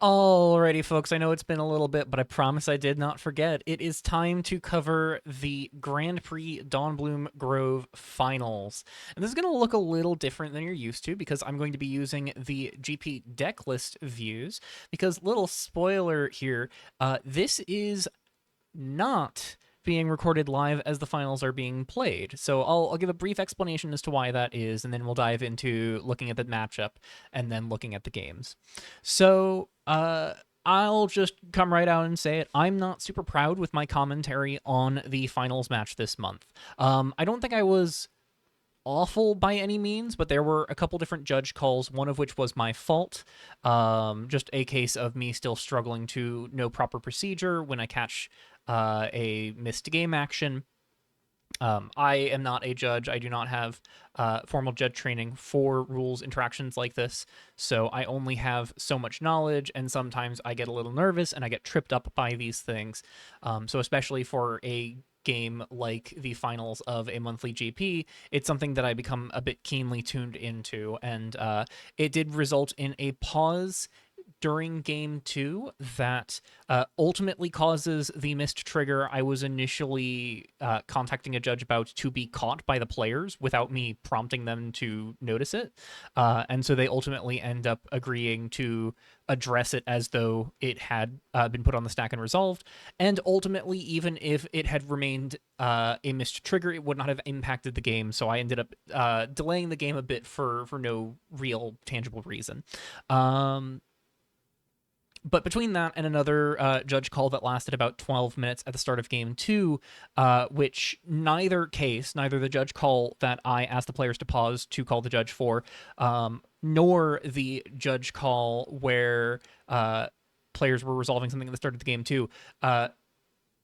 Alrighty, folks, I know it's been a little bit, but I promise I did not forget. It is time to cover the Grand Prix Dawnbloom Grove Finals. And this is going to look a little different than you're used to because I'm going to be using the GP deck list views. Because, little spoiler here, this is not being recorded live as the finals are being played. So I'll give a brief explanation as to why that is, and then we'll dive into looking at the matchup and then looking at the games. So, I'll just come right out and say it. I'm not super proud with my commentary on the finals match this month. I don't think I was awful by any means, but there were a couple different judge calls, one of which was my fault. Just a case of me still struggling to know proper procedure when I catch a missed game action. I am not a judge. I do not have formal judge training for rules interactions like this, so I only have so much knowledge, and sometimes I get a little nervous and I get tripped up by these things. So especially for a game like the finals of a monthly GP, it's something that I become a bit keenly tuned into, and it did result in a pause during game two that ultimately causes the missed trigger I was initially contacting a judge about to be caught by the players without me prompting them to notice it. And so they ultimately end up agreeing to address it as though it had been put on the stack and resolved. And ultimately, even if it had remained a missed trigger, it would not have impacted the game. So I ended up delaying the game a bit for no real tangible reason. But between that and another judge call that lasted about 12 minutes at the start of game two, which neither case, neither the judge call that I asked the players to pause to call the judge for, nor the judge call where players were resolving something at the start of the game two,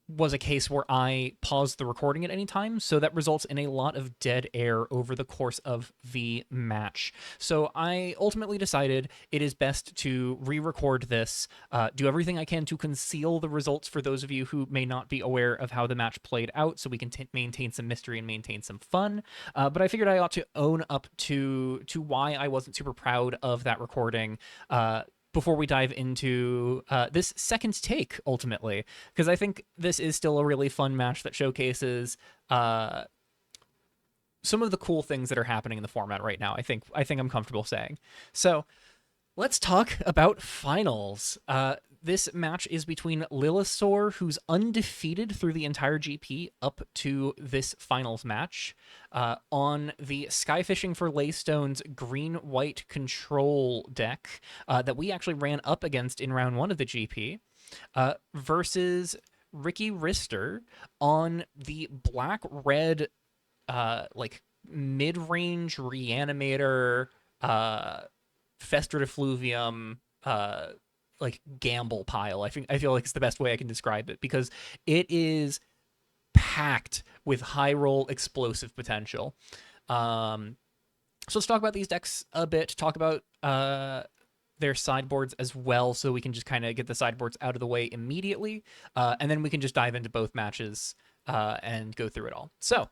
was a case where I paused the recording at any time, so that results in a lot of dead air over the course of the match. So I ultimately decided it is best to re-record this, do everything I can to conceal the results for those of you who may not be aware of how the match played out, so we can maintain some mystery and maintain some fun. But I figured I ought to own up to why I wasn't super proud of that recording, before we dive into this second take, ultimately, because I think this is still a really fun match that showcases some of the cool things that are happening in the format right now. I think I'm comfortable saying. So let's talk about finals. This match is between Lilisaur, who's undefeated through the entire GP up to this finals match, on the Skyfishing for Laystone's green-white control deck that we actually ran up against in round one of the GP, versus Ricky Rister on the black-red, like, mid-range Reanimator, Festra Defluvium, like gamble pile. I feel like it's the best way I can describe it because it is packed with high roll explosive potential. So let's talk about these decks a bit. Talk about their sideboards as well, so we can just kind of get the sideboards out of the way immediately, and then we can just dive into both matches and go through it all. So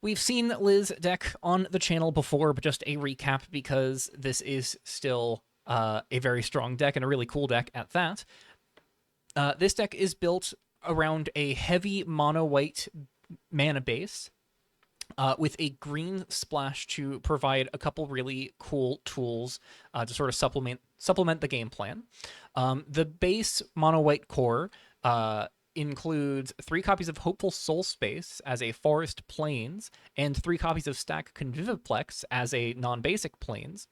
we've seen Liz deck on the channel before, but just a recap because this is still a very strong deck and a really cool deck at that. This deck is built around a heavy mono-white mana base, with a green splash to provide a couple really cool tools to sort of supplement the game plan. The base mono-white core includes 3 copies of Hopeful Soul Space as a Forest Plains, and 3 copies of Stack Conviviplex as a non-basic Plains,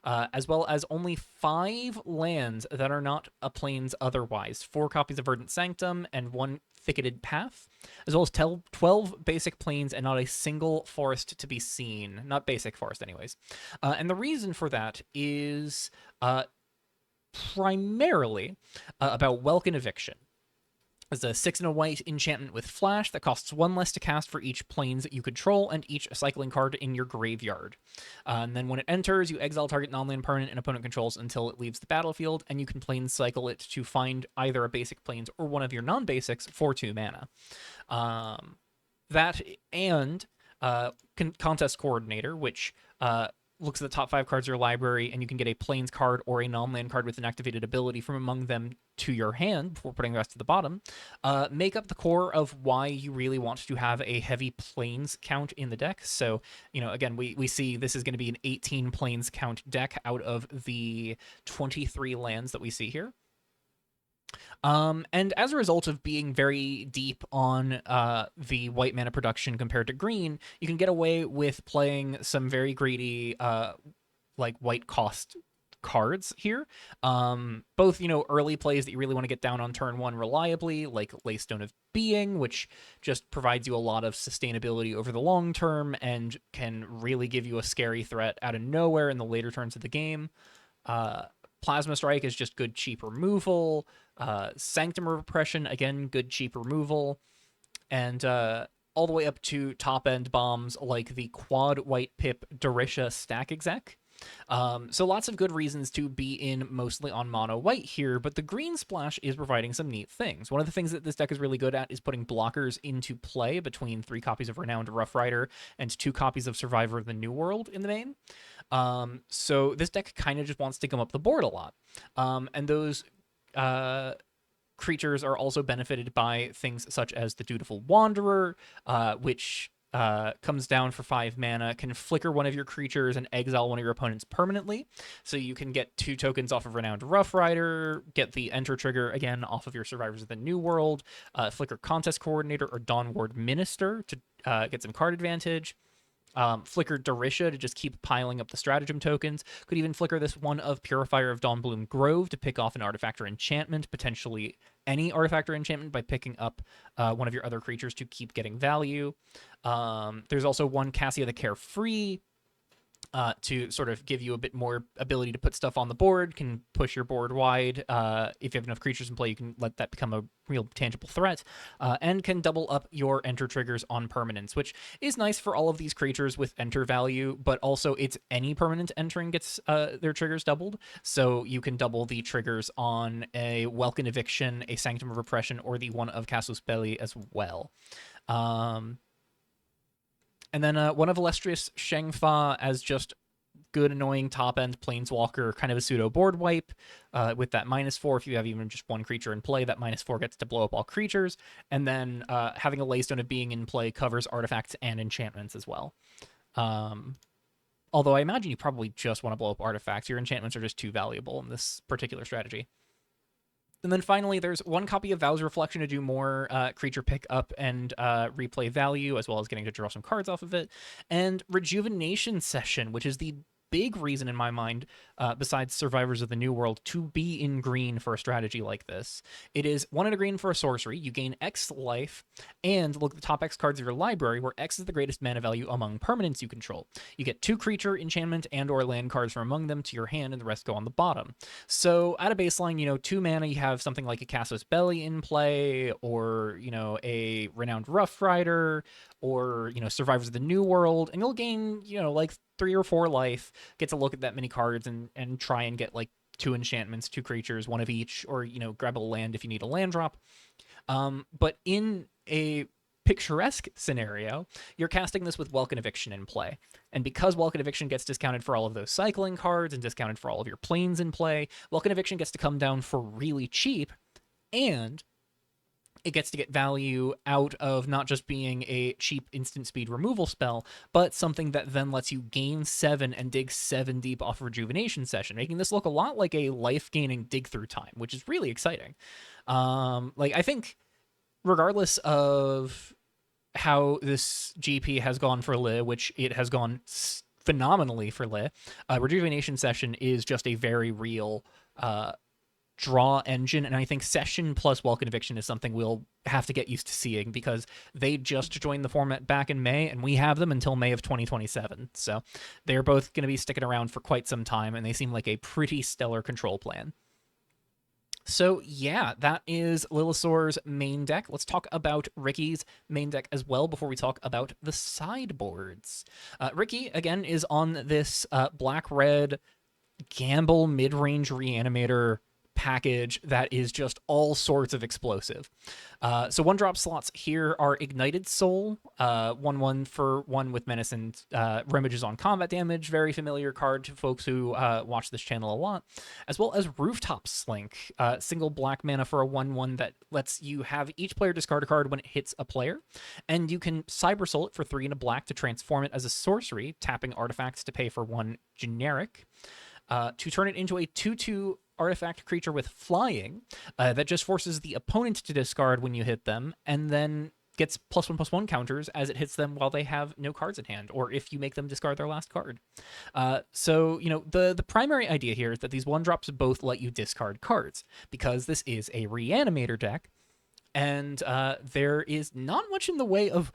as well as only 5 lands that are not a Plains otherwise, 4 copies of Verdant Sanctum and 1 Thicketed Path, as well as 12 basic Plains and not a single forest to be seen. Not basic forest, anyways. And the reason for that is primarily about Welkin Eviction. It's a 6 and a white enchantment with flash that costs 1 less to cast for each planes that you control and each cycling card in your graveyard. And then when it enters, you exile target non-land permanent and opponent controls until it leaves the battlefield, and you can plane cycle it to find either a basic planes or one of your non-basics for 2 mana. That and Contest Coordinator, which looks at the top 5 cards of your library, and you can get a plains card or a non-land card with an activated ability from among them to your hand before putting the rest to the bottom. Make up the core of why you really want to have a heavy plains count in the deck. So, again, we see this is going to be an 18 plains count deck out of the 23 lands that we see here. And as a result of being very deep on the white mana production compared to green, you can get away with playing some very greedy white cost cards here. Both, early plays that you really want to get down on turn 1 reliably, like Laystone of Being, which just provides you a lot of sustainability over the long term and can really give you a scary threat out of nowhere in the later turns of the game. Plasma Strike is just good, cheap removal. Sanctum of Repression, again, good, cheap removal. And all the way up to top-end bombs like the quad white pip Dorisha stack exec. So lots of good reasons to be in mostly on mono white here, but the green splash is providing some neat things. One of the things that this deck is really good at is putting blockers into play between 3 copies of Renowned Rough Rider and 2 copies of Survivor of the New World in the main. So this deck kind of just wants to come up the board a lot. And those creatures are also benefited by things such as the Dutiful Wanderer, which comes down for 5 mana, can flicker one of your creatures and exile one of your opponents permanently. So you can get 2 tokens off of Renowned Rough Rider, get the enter trigger again off of your Survivors of the New World, flicker Contest Coordinator or Dawnward Minister to get some card advantage. Flicker Dorisha to just keep piling up the stratagem tokens. Could even flicker this one of Purifier of Dawnbloom Grove to pick off an artifact or enchantment, potentially any artifact or enchantment by picking up one of your other creatures to keep getting value. There's also one Cassia the Carefree to sort of give you a bit more ability to put stuff on the board, can push your board wide. If you have enough creatures in play, you can let that become a real tangible threat, and can double up your enter triggers on permanents, which is nice for all of these creatures with enter value, but also it's any permanent entering gets their triggers doubled, so you can double the triggers on a Welkin Eviction, a Sanctum of Repression, or the one of Casus Belli as well. And then one of Illustrious Shengfa as just good, annoying top-end Planeswalker, kind of a pseudo board wipe with that -4. If you have even just one creature in play, that -4 gets to blow up all creatures. And then having a Laystone of Being in play covers artifacts and enchantments as well. Although I imagine you probably just want to blow up artifacts. Your enchantments are just too valuable in this particular strategy. And then finally, there's one copy of Vow's Reflection to do more creature pickup and replay value, as well as getting to draw some cards off of it. And Rejuvenation Session, which is the big reason in my mind, besides Survivors of the New World, to be in green for a strategy like this. It is 1 and a green for a sorcery. You gain X life, and look at the top X cards of your library, where X is the greatest mana value among permanents you control. You get 2 creature, enchantment, and or land cards from among them to your hand, and the rest go on the bottom. So at a baseline, 2 mana, you have something like a Casus Belli in play, or, a Renowned Rough Rider, or, Survivors of the New World, and you'll gain, like 3 or 4 life, get to look at that many cards and try and get like 2 enchantments, 2 creatures, 1 of each, or, grab a land if you need a land drop. But in a picturesque scenario, you're casting this with Welkin Eviction in play. And because Welkin Eviction gets discounted for all of those cycling cards and discounted for all of your planes in play, Welkin Eviction gets to come down for really cheap, and it gets to get value out of not just being a cheap instant speed removal spell, but something that then lets you gain 7 and dig 7 deep off Rejuvenation Session, making this look a lot like a life-gaining dig through time, which is really exciting. I think regardless of how this GP has gone for Li, which it has gone phenomenally for Li, Rejuvenation Session is just a very real draw engine, and I think Session plus Welkin Eviction is something we'll have to get used to seeing, because they just joined the format back in May, and we have them until May of 2027. So they're both going to be sticking around for quite some time, and they seem like a pretty stellar control plan. So yeah, that is Lilysaur's main deck. Let's talk about Ricky's main deck as well before we talk about the sideboards. Ricky, again, is on this black-red gamble mid-range Reanimator package that is just all sorts of explosive. So 1-drop slots here are Ignited Soul, 1/1 for 1 with Menace and Remages on combat damage, very familiar card to folks who watch this channel a lot, as well as Rooftop Slink, single black mana for a 1/1 that lets you have each player discard a card when it hits a player, and you can Cyber Soul it for 3 and a black to transform it as a sorcery, tapping artifacts to pay for 1 generic, to turn it into a 2/2 artifact creature with flying that just forces the opponent to discard when you hit them, and then gets +1/+1 counters as it hits them while they have no cards in hand, or if you make them discard their last card. So, you know, the primary idea here is that these 1-drops both let you discard cards, because this is a Reanimator deck, and there is not much in the way of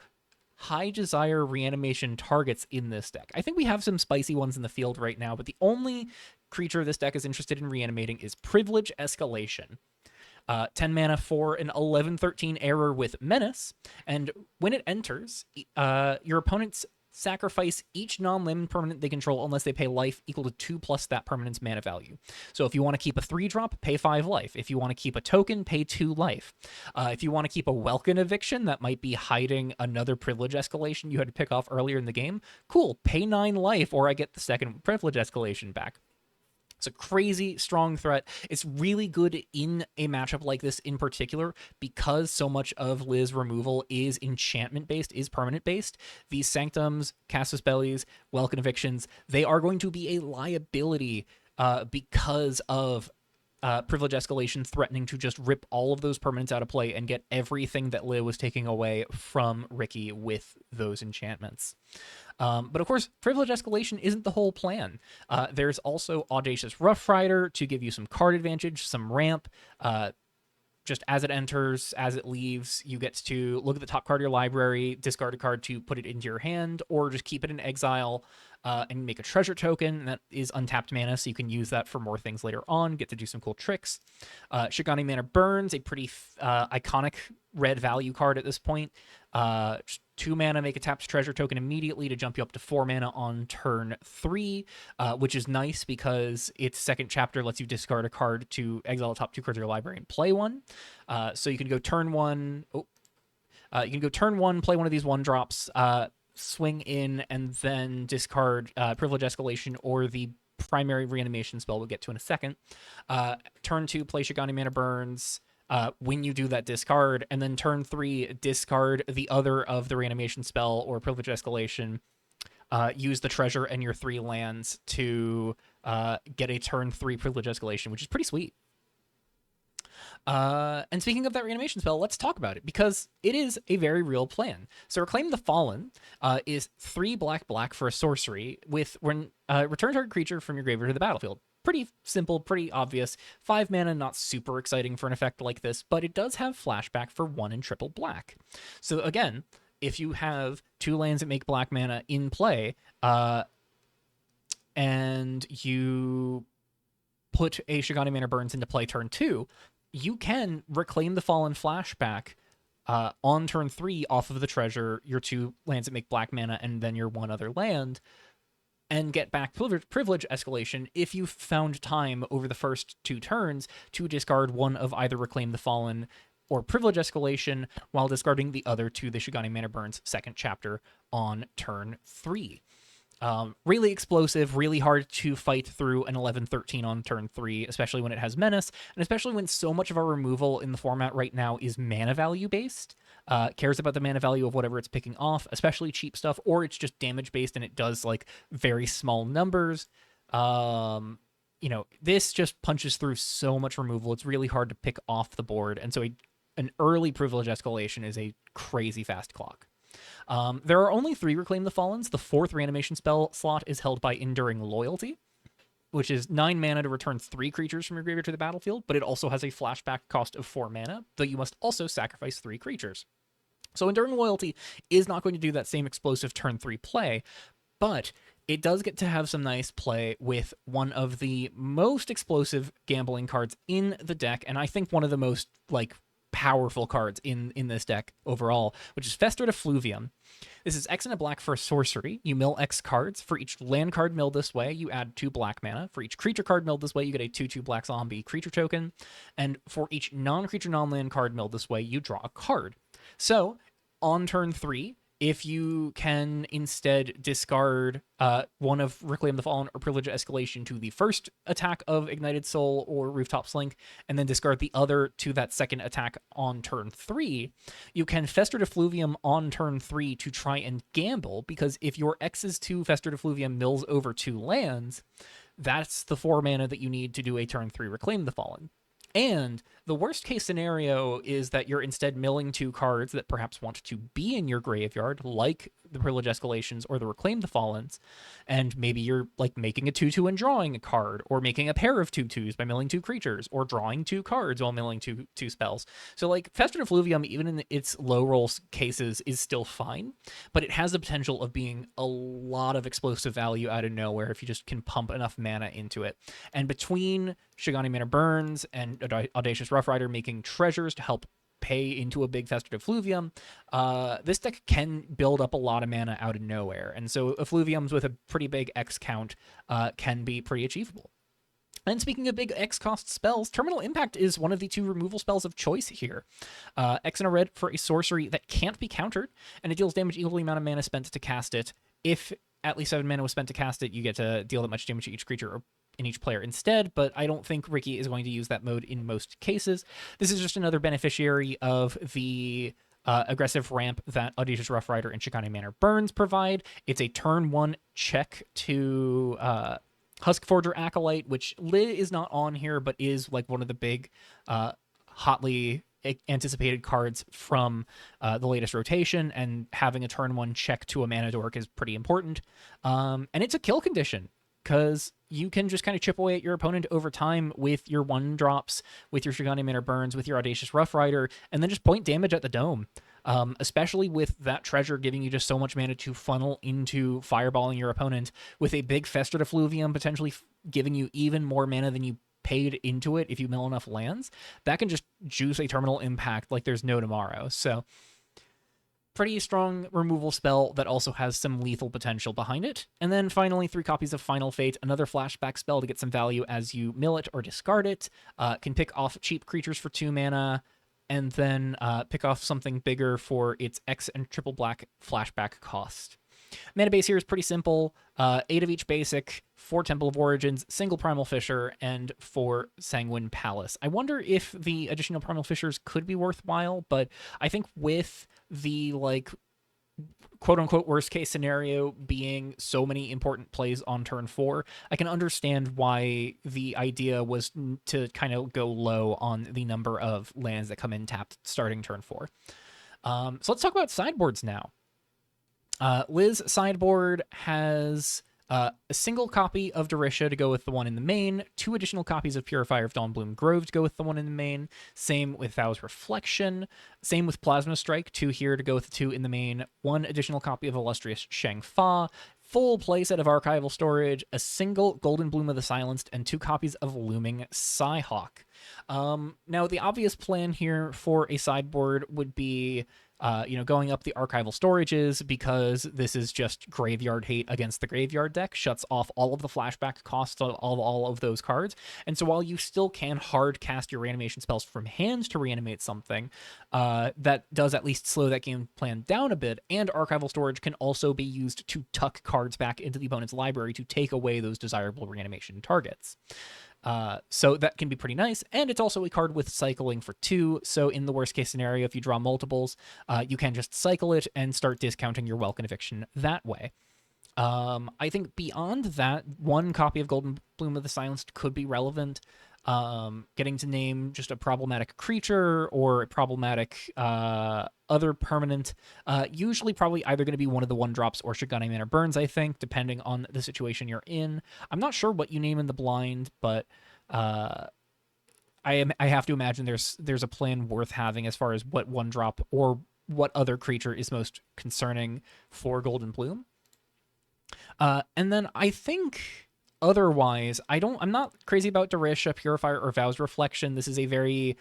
high desire reanimation targets in this deck. I think we have some spicy ones in the field right now, but the only creature this deck is interested in reanimating is Privilege Escalation. 10 mana for an 11/13 error with Menace, and when it enters, your opponents sacrifice each non-land permanent they control unless they pay life equal to 2 plus that permanent's mana value. So if you want to keep a 3-drop, pay 5 life. If you want to keep a token, pay 2 life. If you want to keep a Welkin Eviction that might be hiding another Privilege Escalation you had to pick off earlier in the game, cool, pay 9 life, or I get the second Privilege Escalation back. It's a crazy strong threat. It's really good in a matchup like this in particular because so much of Liz removal is enchantment based, is permanent based. These Sanctums, Casus Bellis, Welkin Evictions, they are going to be a liability because of Privilege Escalation threatening to just rip all of those permanents out of play and get everything that Liz was taking away from Ricky with those enchantments. But of course, Privilege Escalation isn't the whole plan. There's also Audacious Rough Rider to give you some card advantage, some ramp. Just as it enters, as it leaves, you get to look at the top card of your library, discard a card to put it into your hand, or just keep it in exile and make a treasure token that is untapped mana, so you can use that for more things later on, get to do some cool tricks. Shigani Manor Burns, a pretty iconic red value card at this point. 2 mana, make a tapped treasure token immediately to jump you up to 4 mana on turn 3, which is nice because its second chapter lets you discard a card to exile the top 2 cards of your library and play one. So you can go turn 1. You can go turn 1, play one of these 1-drops, swing in, and then discard Privilege Escalation or the primary reanimation spell we'll get to in a second. Turn 2, play Shigani Manor Burns. When you do that, discard, and then turn 3, discard the other of the reanimation spell or Privilege Escalation. Use the treasure and your 3 lands to get a turn 3 Privilege Escalation, which is pretty sweet. And speaking of that reanimation spell, let's talk about it, because it is a very real plan. So Reclaim the Fallen is 3 black for a sorcery with when return target creature from your graveyard to the battlefield. Pretty simple, pretty obvious. 5 mana, not super exciting for an effect like this, but it does have flashback for 1 and triple black. So again, if you have 2 lands that make black mana in play, and you put a Shigani Manor Burns into play turn 2, you can Reclaim the Fallen flashback on turn 3 off of the treasure, your 2 lands that make black mana, and then your 1 other land, and get back Privilege Escalation if you found time over the first 2 turns to discard 1 of either Reclaim the Fallen or Privilege Escalation while discarding the other to the Shigani Manor Burns second chapter on turn 3. Really explosive, really hard to fight through an 11/13 on turn 3, especially when it has Menace, and especially when so much of our removal in the format right now is mana value based. Cares about the mana value of whatever it's picking off, especially cheap stuff, or it's just damage based and it does like very small numbers. You know, this just punches through so much removal. It's really hard to pick off the board, and so an early Privilege Escalation is a crazy fast clock. There are only 3 Reclaim the Fallens. The 4th reanimation spell slot is held by Enduring Loyalty, which is 9 mana to return 3 creatures from your graveyard to the battlefield, but it also has a flashback cost of 4 mana, though you must also sacrifice 3 creatures. So Enduring Loyalty is not going to do that same explosive turn 3 play, but it does get to have some nice play with one of the most explosive gambling cards in the deck, and I think one of the most, like, powerful cards in this deck overall, which is Festered Effluvium. This is X and a black for a sorcery. You mill X cards. For each land card milled this way, you add 2 black mana. For each creature card milled this way, you get a 2/2 black zombie creature token. And for each non-creature, non-land card milled this way, you draw a card. So, on turn 3, if you can instead discard one of Reclaim the Fallen or Privilege Escalation to the first attack of Ignited Soul or Rooftop Slink, and then discard the other to that second attack on turn 3, you can Festered Effluvium on turn 3 to try and gamble, because if your X's 2 Festered Effluvium mills over 2 lands, that's the 4 mana that you need to do a turn 3 Reclaim the Fallen. And the worst case scenario is that you're instead milling 2 cards that perhaps want to be in your graveyard, like the Privilege Escalations or the Reclaim the Fallens, and maybe you're like making a 2/2 and drawing a card, or making a pair of 2/2s by milling 2 creatures, or drawing 2 cards while milling two spells. So like Festered Effluvium, even in its low roll cases, is still fine, but it has the potential of being a lot of explosive value out of nowhere if you just can pump enough mana into it. And between Shigani Manor Burns and Audacious Rough Rider making treasures to help pay into a big Festered Effluvium, this deck can build up a lot of mana out of nowhere. And so Effluviums with a pretty big X count can be pretty achievable. And speaking of big X cost spells, Terminal Impact is one of the 2 removal spells of choice here. X and a red for a sorcery that can't be countered, and it deals damage equal to the amount of mana spent to cast it. If at least 7 mana was spent to cast it, you get to deal that much damage to each creature or in each player instead, but I don't think Ricky is going to use that mode in most cases. This is just another beneficiary of the aggressive ramp that Audacious Rough Rider and Shikane Manor Burns provide. It's a turn 1 check to Huskforger Acolyte, which Li is not on here, but is like one of the big hotly anticipated cards from the latest rotation, and having a turn 1 check to a Mana Dork is pretty important. And it's a kill condition, because you can just kind of chip away at your opponent over time with your 1-drops, with your Shigani Manor Burns, with your Audacious Rough Rider, and then just point damage at the dome. Especially with that treasure giving you just so much mana to funnel into fireballing your opponent, with a big Festered Effluvium potentially giving you even more mana than you paid into it if you mill enough lands. That can just juice a Terminal Impact like there's no tomorrow. So pretty strong removal spell that also has some lethal potential behind it. And then finally, 3 copies of Final Fate, another flashback spell to get some value as you mill it or discard it. Can pick off cheap creatures for 2 mana, and then pick off something bigger for its X and triple black flashback cost. Mana base here is pretty simple. 8 of each basic, 4 Temple of Origins, single Primal Fissure, and 4 Sanguine Palace. I wonder if the additional Primal Fissures could be worthwhile, but I think with the like quote-unquote worst-case scenario being so many important plays on turn 4, I can understand why the idea was to kind of go low on the number of lands that come in tapped starting turn 4. So let's talk about sideboards now. Liz sideboard has a single copy of Dorisha to go with the one in the main, 2 additional copies of Purifier of Dawnbloom Grove to go with the one in the main, same with Vow's Reflection, same with Plasma Strike, 2 here to go with the 2 in the main, 1 additional copy of Illustrious Shang-Fa, full playset of Archival Storage, a single Golden Bloom of the Silenced, and 2 copies of Looming Psyhawk. Now, the obvious plan here for a sideboard would be going up the Archival Storages, because this is just graveyard hate against the graveyard deck, shuts off all of the flashback costs of all of those cards. And so while you still can hard cast your reanimation spells from hand to reanimate something, that does at least slow that game plan down a bit, and Archival Storage can also be used to tuck cards back into the opponent's library to take away those desirable reanimation targets. So that can be pretty nice, and it's also a card with cycling for 2, so in the worst case scenario, if you draw multiples, you can just cycle it and start discounting your Welkin Eviction that way. I think beyond that, 1 copy of Golden Bloom of the Silenced could be relevant. Getting to name just a problematic creature or a problematic other permanent, usually probably either going to be one of the 1-drops or Shigani Manor Burns, I think, depending on the situation you're in. I'm not sure what you name in the blind, but I have to imagine there's a plan worth having as far as what 1-drop or what other creature is most concerning for Golden Bloom. And then I think otherwise, I'm not crazy about Dorisha, Purifier, or Vow's Reflection. This is a very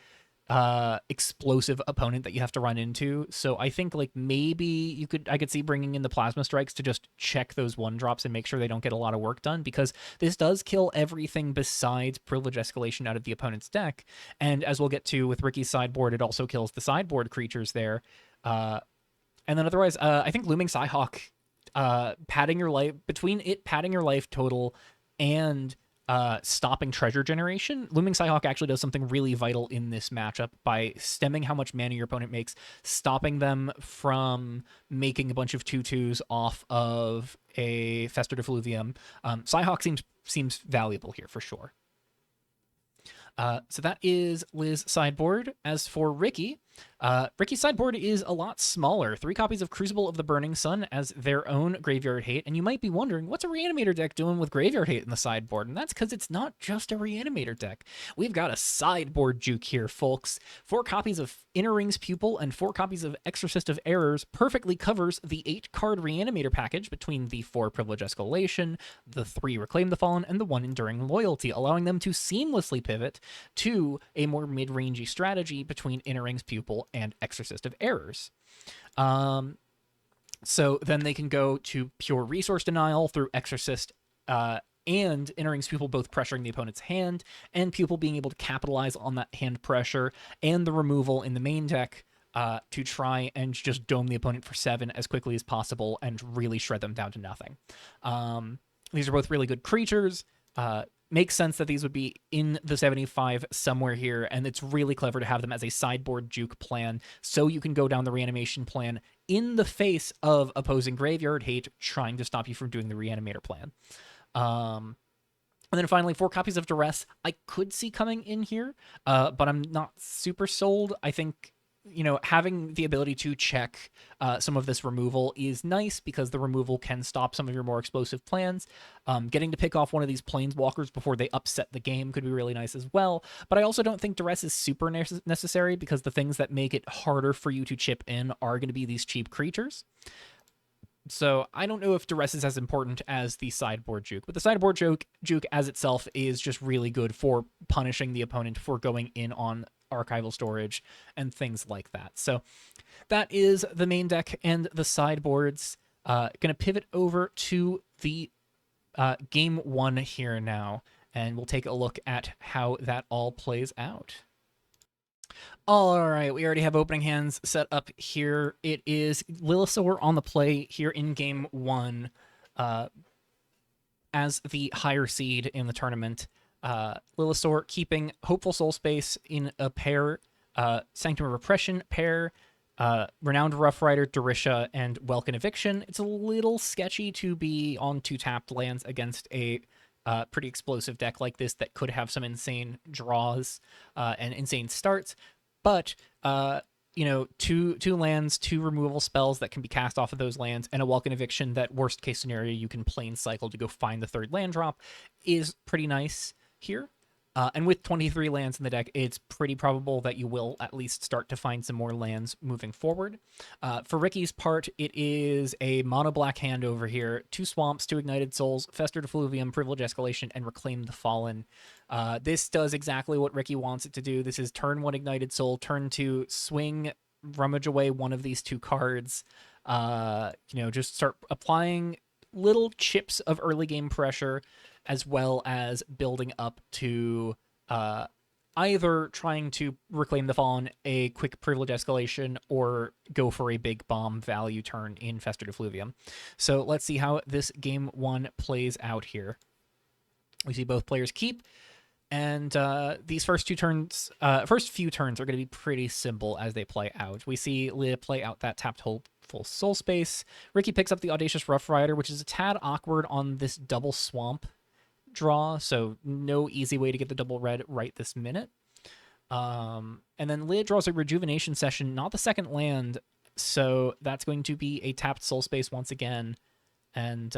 explosive opponent that you have to run into. So I think like maybe I could see bringing in the plasma strikes to just check those 1-drops and make sure they don't get a lot of work done, because this does kill everything besides privilege escalation out of the opponent's deck. And as we'll get to with Ricky's sideboard, it also kills the sideboard creatures there. And then otherwise, I think Looming Psyhawk, padding your life, between it padding your life total and stopping treasure generation, Looming Psyhawk actually does something really vital in this matchup by stemming how much mana your opponent makes, stopping them from making a bunch of 2/2s off of a Fester Defluvium. Psyhawk seems valuable here for sure. So that is Liz's sideboard. As for Ricky, Ricky's sideboard is a lot smaller. 3 copies of Crucible of the Burning Sun as their own Graveyard Hate. And you might be wondering, what's a Reanimator deck doing with Graveyard Hate in the sideboard? And that's because it's not just a Reanimator deck. We've got a sideboard juke here, folks. 4 copies of Inner Ring's Pupil and 4 copies of Exorcist of Errors perfectly covers the 8-card Reanimator package between the 4 Privilege Escalation, the 3 Reclaim the Fallen, and the 1 Enduring Loyalty, allowing them to seamlessly pivot to a more mid-rangey strategy between Inner Ring's Pupil and Exorcist of Errors. So then they can go to pure resource denial through Exorcist and Inner Ring's Pupil both pressuring the opponent's hand, and Pupil being able to capitalize on that hand pressure and the removal in the main deck to try and just dome the opponent for 7 as quickly as possible and really shred them down to nothing. These are both really good creatures. Makes sense that these would be in the 75 somewhere here, and it's really clever to have them as a sideboard juke plan, so you can go down the reanimation plan in the face of opposing Graveyard Hate trying to stop you from doing the Reanimator plan. And then finally, 4 copies of Duress I could see coming in here, but I'm not super sold. I think, you know, having the ability to check some of this removal is nice, because the removal can stop some of your more explosive plans. Getting to pick off one of these Planeswalkers before they upset the game could be really nice as well. But I also don't think Duress is super necessary, because the things that make it harder for you to chip in are going to be these cheap creatures. So I don't know if Duress is as important as the sideboard juke, but the sideboard juke as itself is just really good for punishing the opponent for going in on archival storage and things like that. So that is the main deck and the sideboards. Gonna pivot over to the game 1 here now, and we'll take a look at how that all plays out. All right, we already have opening hands set up here. It is Lilisaur on the play here in game 1 as the higher seed in the tournament. Lilisaur keeping Hopeful Soul Space in a pair, Sanctum of Repression pair, Renowned Rough Rider, Durisha, and Welkin Eviction. It's a little sketchy to be on 2 tapped lands against a pretty explosive deck like this that could have some insane draws and insane starts. But, you know, two lands, 2 removal spells that can be cast off of those lands, and a Welkin Eviction that, worst case scenario, you can plane cycle to go find the 3rd land drop is pretty nice here. And with 23 lands in the deck, it's pretty probable that you will at least start to find some more lands moving forward. For Ricky's part, it is a mono-black hand over here. 2 Swamps, 2 Ignited Souls, Fester Defluvium, Privilege Escalation, and Reclaim the Fallen. This does exactly what Ricky wants it to do. This is turn 1 Ignited Soul, turn 2 swing, rummage away one of these 2 cards. You know, just start applying little chips of early game pressure, as well as building up to either trying to Reclaim the Fallen, a quick Privilege Escalation, or go for a big bomb value turn in Fester Defluvium. So let's see how this game 1 plays out here. We see both players keep, and these first few turns are going to be pretty simple as they play out. We see Leah play out that tapped Hopeful Soul Space. Ricky picks up the Audacious Rough Rider, which is a tad awkward on this double swamp draw, so no easy way to get the double red right this minute. And then Leah draws a Rejuvenation Session, not the 2nd land, so that's going to be a tapped Soul Space once again, and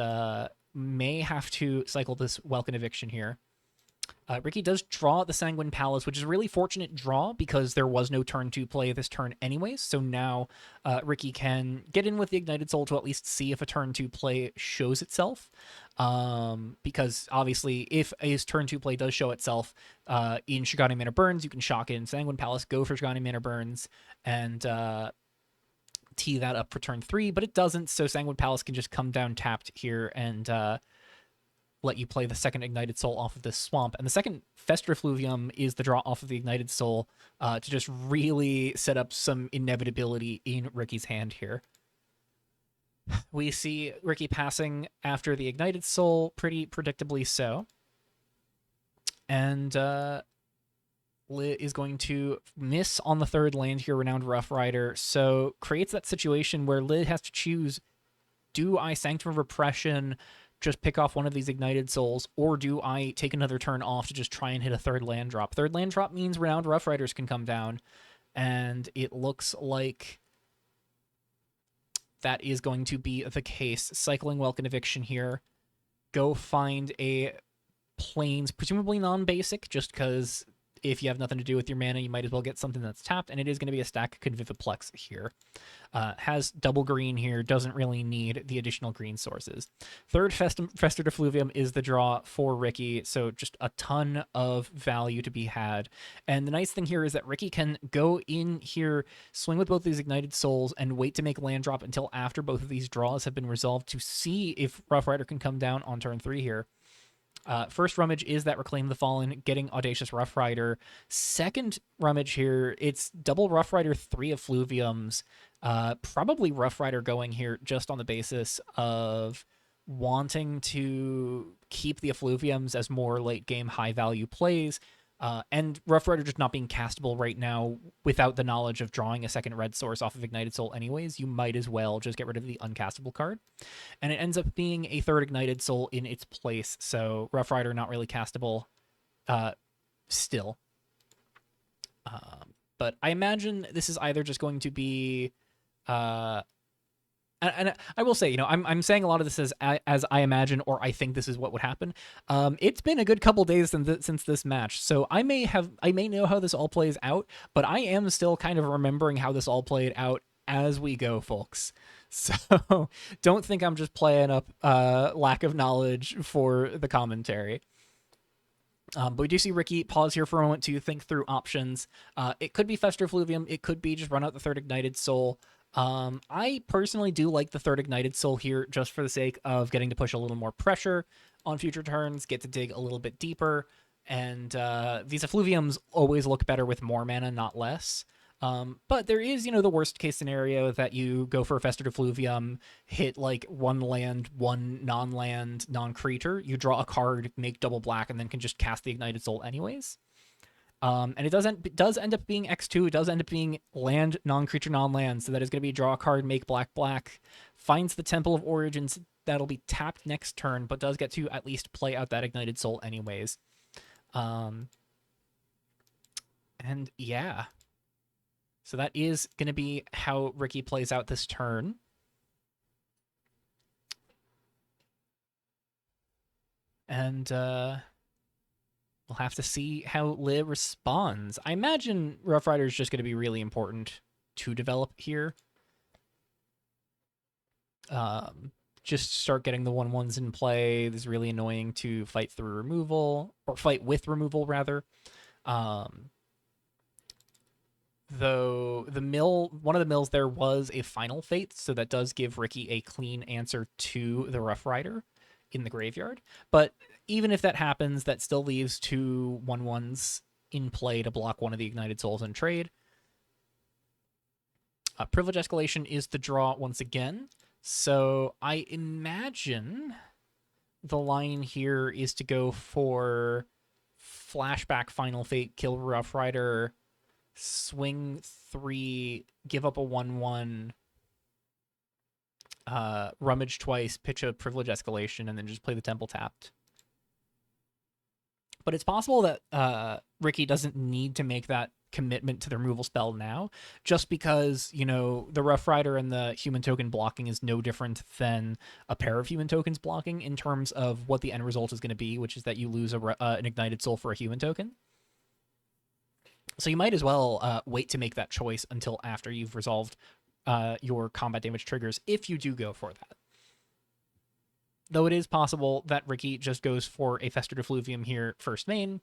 may have to cycle this Welkin Eviction here. Ricky does draw the Sanguine Palace, which is a really fortunate draw because there was no turn 2 play this turn anyways. So now Ricky can get in with the Ignited Soul to at least see if a turn 2 play shows itself. Because obviously, if his turn 2 play does show itself in Shigani Manor Burns, you can shock in Sanguine Palace, go for Shigani Manor Burns, and tee that up for turn 3. But it doesn't, so Sanguine Palace can just come down tapped here and let you play the second Ignited Soul off of this swamp. And the second Fester Fluvium is the draw off of the Ignited Soul to just really set up some inevitability in Ricky's hand here. We see Ricky passing after the Ignited Soul, pretty predictably so. And Lit is going to miss on the third land here, Renowned Rough Rider, so creates that situation where Lit has to choose, do I Sanctum of Repression, just pick off one of these Ignited Souls, or do I take another turn off to just try and hit a third land drop? Third land drop means Renowned Rough Riders can come down, and it looks like that is going to be the case. Cycling Welcome Eviction here. Go find a Plains, presumably non-basic, just because if you have nothing to do with your mana, you might as well get something that's tapped, and it is going to be a stack Conviviplex here. Has double green here, doesn't really need the additional green sources. Third Fester Defluvium is the draw for Ricky, so just a ton of value to be had. And the nice thing here is that Ricky can go in here, swing with both these Ignited Souls, and wait to make land drop until after both of these draws have been resolved to see if Rough Rider can come down on turn 3 here. First rummage is that Reclaim the Fallen, getting Audacious Rough Rider. Second rummage here, it's double Rough Rider, 3 Effluviums. Probably Rough Rider going here just on the basis of wanting to keep the Effluviums as more late game high value plays. And Rough Rider just not being castable right now without the knowledge of drawing a second red source off of Ignited Soul anyways, you might as well just get rid of the uncastable card. And it ends up being a third Ignited Soul in its place, so Rough Rider not really castable still. But I imagine this is either just going to be... And I will say, I'm saying a lot of this as I imagine, or I think this is what would happen. It's been a good couple days since this match, so I may know how this all plays out, but I am still kind of remembering how this all played out as we go, folks. So don't think I'm just playing up lack of knowledge for the commentary. But we do see Ricky pause here for a moment to think through options. It could be Fester Fluvium. It could be just run out the third Ignited Soul. I personally do like the third Ignited Soul here just for the sake of getting to push a little more pressure on future turns, get to dig a little bit deeper, and these Effluviums always look better with more mana, not less. But there is, the worst case scenario that you go for a Fester Effluvium, hit like one land, one non-land, non-creature, you draw a card, make double black, and then can just cast the Ignited Soul anyways. And it does end up being X2. It does end up being land, non-creature, non-land. So that is going to be draw a card, make black, finds the Temple of Origins. That'll be tapped next turn, but does get to at least play out that Ignited Soul anyways. And yeah. So that is going to be how Ricky plays out this turn. And, we'll have to see how Li responds. I imagine Rough Rider is just going to be really important to develop here. Just start getting the 1/1s in play. This is really annoying to fight through removal, or fight with removal, rather. Though one of the mills there was a Final Fate, so that does give Ricky a clean answer to the Rough Rider in the graveyard. But even if that happens, that still leaves 2 1/1s in play to block one of the Ignited Souls in trade. Privilege Escalation is the draw once again. So I imagine the line here is to go for Flashback Final Fate, kill Rough Rider, swing 3, give up a 1/1, rummage twice, pitch a Privilege Escalation, and then just play the Temple tapped. But it's possible that Ricky doesn't need to make that commitment to the removal spell now, just because, you know, the Rough Rider and the human token blocking is no different than a pair of human tokens blocking in terms of what the end result is going to be, which is that you lose an ignited soul for a human token. So you might as well wait to make that choice until after you've resolved your combat damage triggers, if you do go for that. Though it is possible that Ricky just goes for a Fester Effluvium here first main,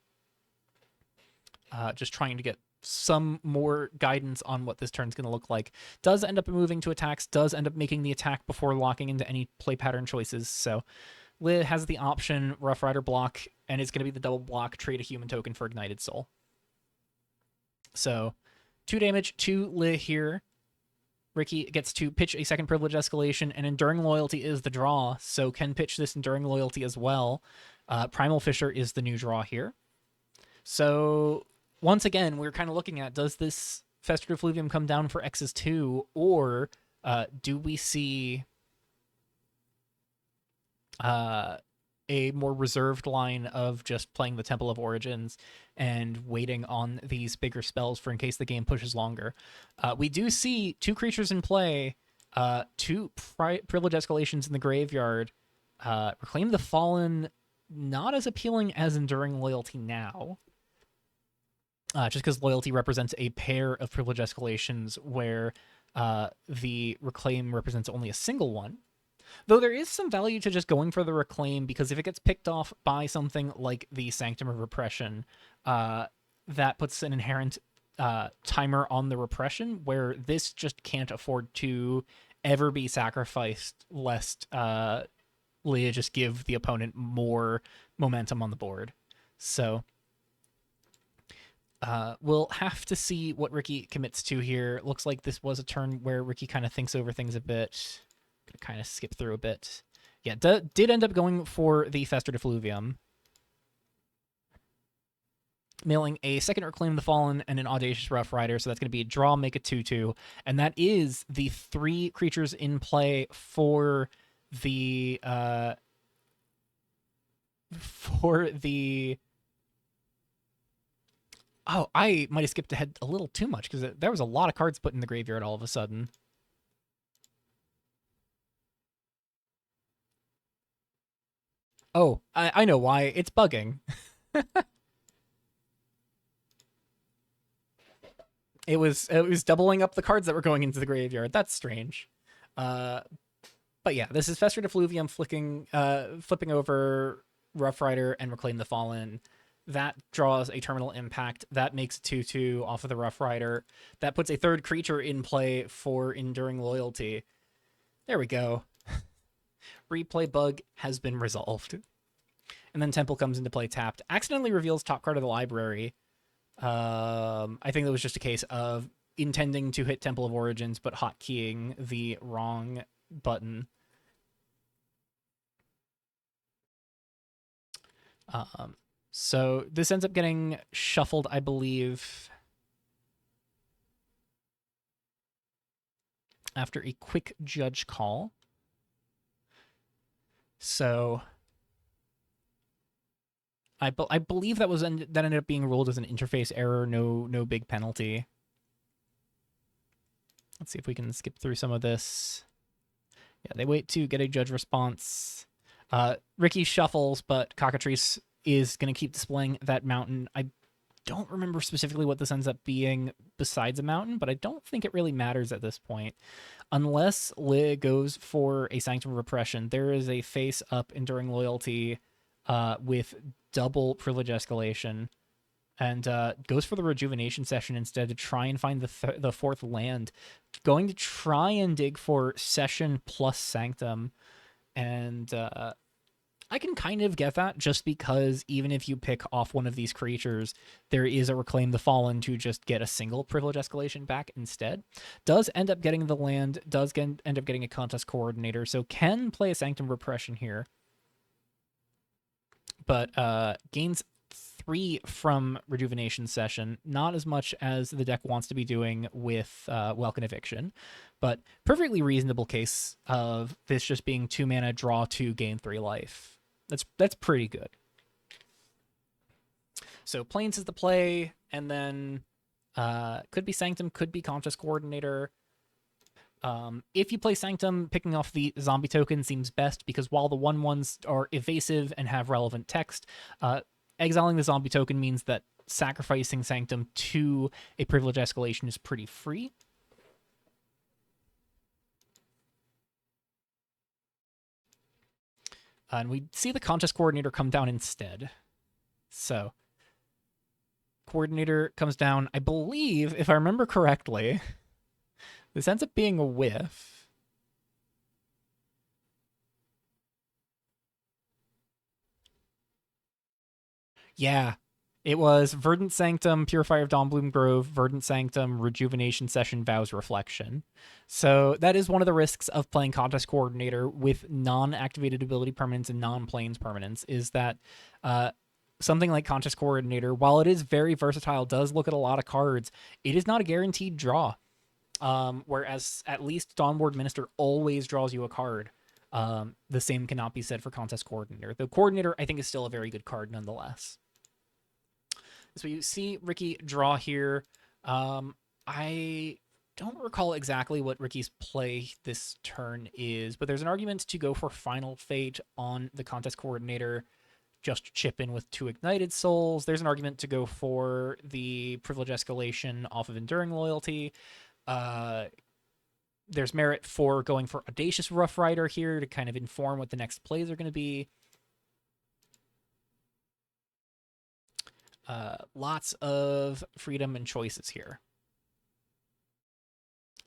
just trying to get some more guidance on what this turn's going to look like. Does end up moving to attacks, does end up making the attack before locking into any play pattern choices. So Li has the option, Rough Rider block, and it's going to be the double block, trade a human token for Ignited Soul. So 2 damage to Li here. Ricky gets to pitch a second privilege escalation, and Enduring Loyalty is the draw, so can pitch this Enduring Loyalty as well. Primal Fisher is the new draw here. So once again, we're kind of looking at, does this Fester Effluvium come down for X's 2, or do we see a more reserved line of just playing the Temple of Origins and waiting on these bigger spells for in case the game pushes longer? We do see 2 creatures in play, 2 privilege escalations in the graveyard. Reclaim the Fallen, not as appealing as Enduring Loyalty now. Just because Loyalty represents a pair of privilege escalations where the Reclaim represents only a single one. Though there is some value to just going for the Reclaim, because if it gets picked off by something like the Sanctum of Repression, that puts an inherent timer on the Repression, where this just can't afford to ever be sacrificed, lest Leah just give the opponent more momentum on the board. So we'll have to see what Ricky commits to here. Looks like this was a turn where Ricky kind of thinks over things a bit. Gonna kind of skip through a bit. Yeah, did end up going for the Fester Effluvium, mailing a second Reclaim the Fallen and an Audacious Rough Rider, so that's going to be a draw, make a 2/2, and that is the 3 creatures in play for the Oh, I might have skipped ahead a little too much, because there was a lot of cards put in the graveyard all of a sudden. Oh, I know why. It's bugging. It was doubling up the cards that were going into the graveyard. That's strange. But yeah, this is Fester Effluvium flipping over Rough Rider and Reclaim the Fallen. That draws a Terminal Impact. That makes 2/2 off of the Rough Rider. That puts a 3rd creature in play for Enduring Loyalty. There we go. Replay bug has been resolved. And then Temple comes into play tapped. Accidentally reveals top card of the library. I think that was just a case of intending to hit Temple of Origins, but hotkeying the wrong button. So this ends up getting shuffled, I believe, after a quick judge call. So I believe that ended up being ruled as an interface error, no big penalty. Let's see if we can skip through some of this. Yeah, they wait to get a judge response. Ricky shuffles, but Cockatrice is going to keep displaying that mountain. I don't remember specifically what this ends up being besides a mountain, but I don't think it really matters at this point. Unless Li goes for a Sanctum of Repression, there is a face-up Enduring Loyalty with double Privilege Escalation, and goes for the Rejuvenation Session instead to try and find the 4th land. Going to try and dig for Session plus Sanctum, and I can kind of get that, just because even if you pick off one of these creatures, there is a Reclaim the Fallen to just get a single Privilege Escalation back instead. Does end up getting the land, does end up getting a Contest Coordinator, so can play a Sanctum Repression here. But gains 3 from Rejuvenation Session, not as much as the deck wants to be doing with Welcome Eviction, but perfectly reasonable case of this just being 2 mana, draw 2, gain 3 life. That's pretty good. So Plains is the play, and then Could be Sanctum, could be Conscious Coordinator. If you play Sanctum, picking off the zombie token seems best because while the 1/1s are evasive and have relevant text, exiling the zombie token means that sacrificing Sanctum to a privilege escalation is pretty free. And we see the Conscious Coordinator come down instead. So, Coordinator comes down, I believe, if I remember correctly, this ends up being a whiff. Yeah, it was Verdant Sanctum, Purifier of Dawnbloom Grove, Verdant Sanctum, Rejuvenation Session, Vows Reflection. So that is one of the risks of playing Contest Coordinator with non-activated ability permanents and non-planes permanents, is that something like Contest Coordinator, while it is very versatile, does look at a lot of cards, it is not a guaranteed draw. Whereas at least Dawnward Minister always draws you a card. The same cannot be said for Contest Coordinator. The Coordinator, I think, is still a very good card nonetheless. So you see Ricky draw here. I don't recall exactly what Ricky's play this turn is, but there's an argument to go for Final Fate on the Contest Coordinator, just chip in with 2 Ignited Souls. There's an argument to go for the Privilege Escalation off of Enduring Loyalty. There's merit for going for Audacious Rough Rider here to kind of inform what the next plays are going to be. Lots of freedom and choices here.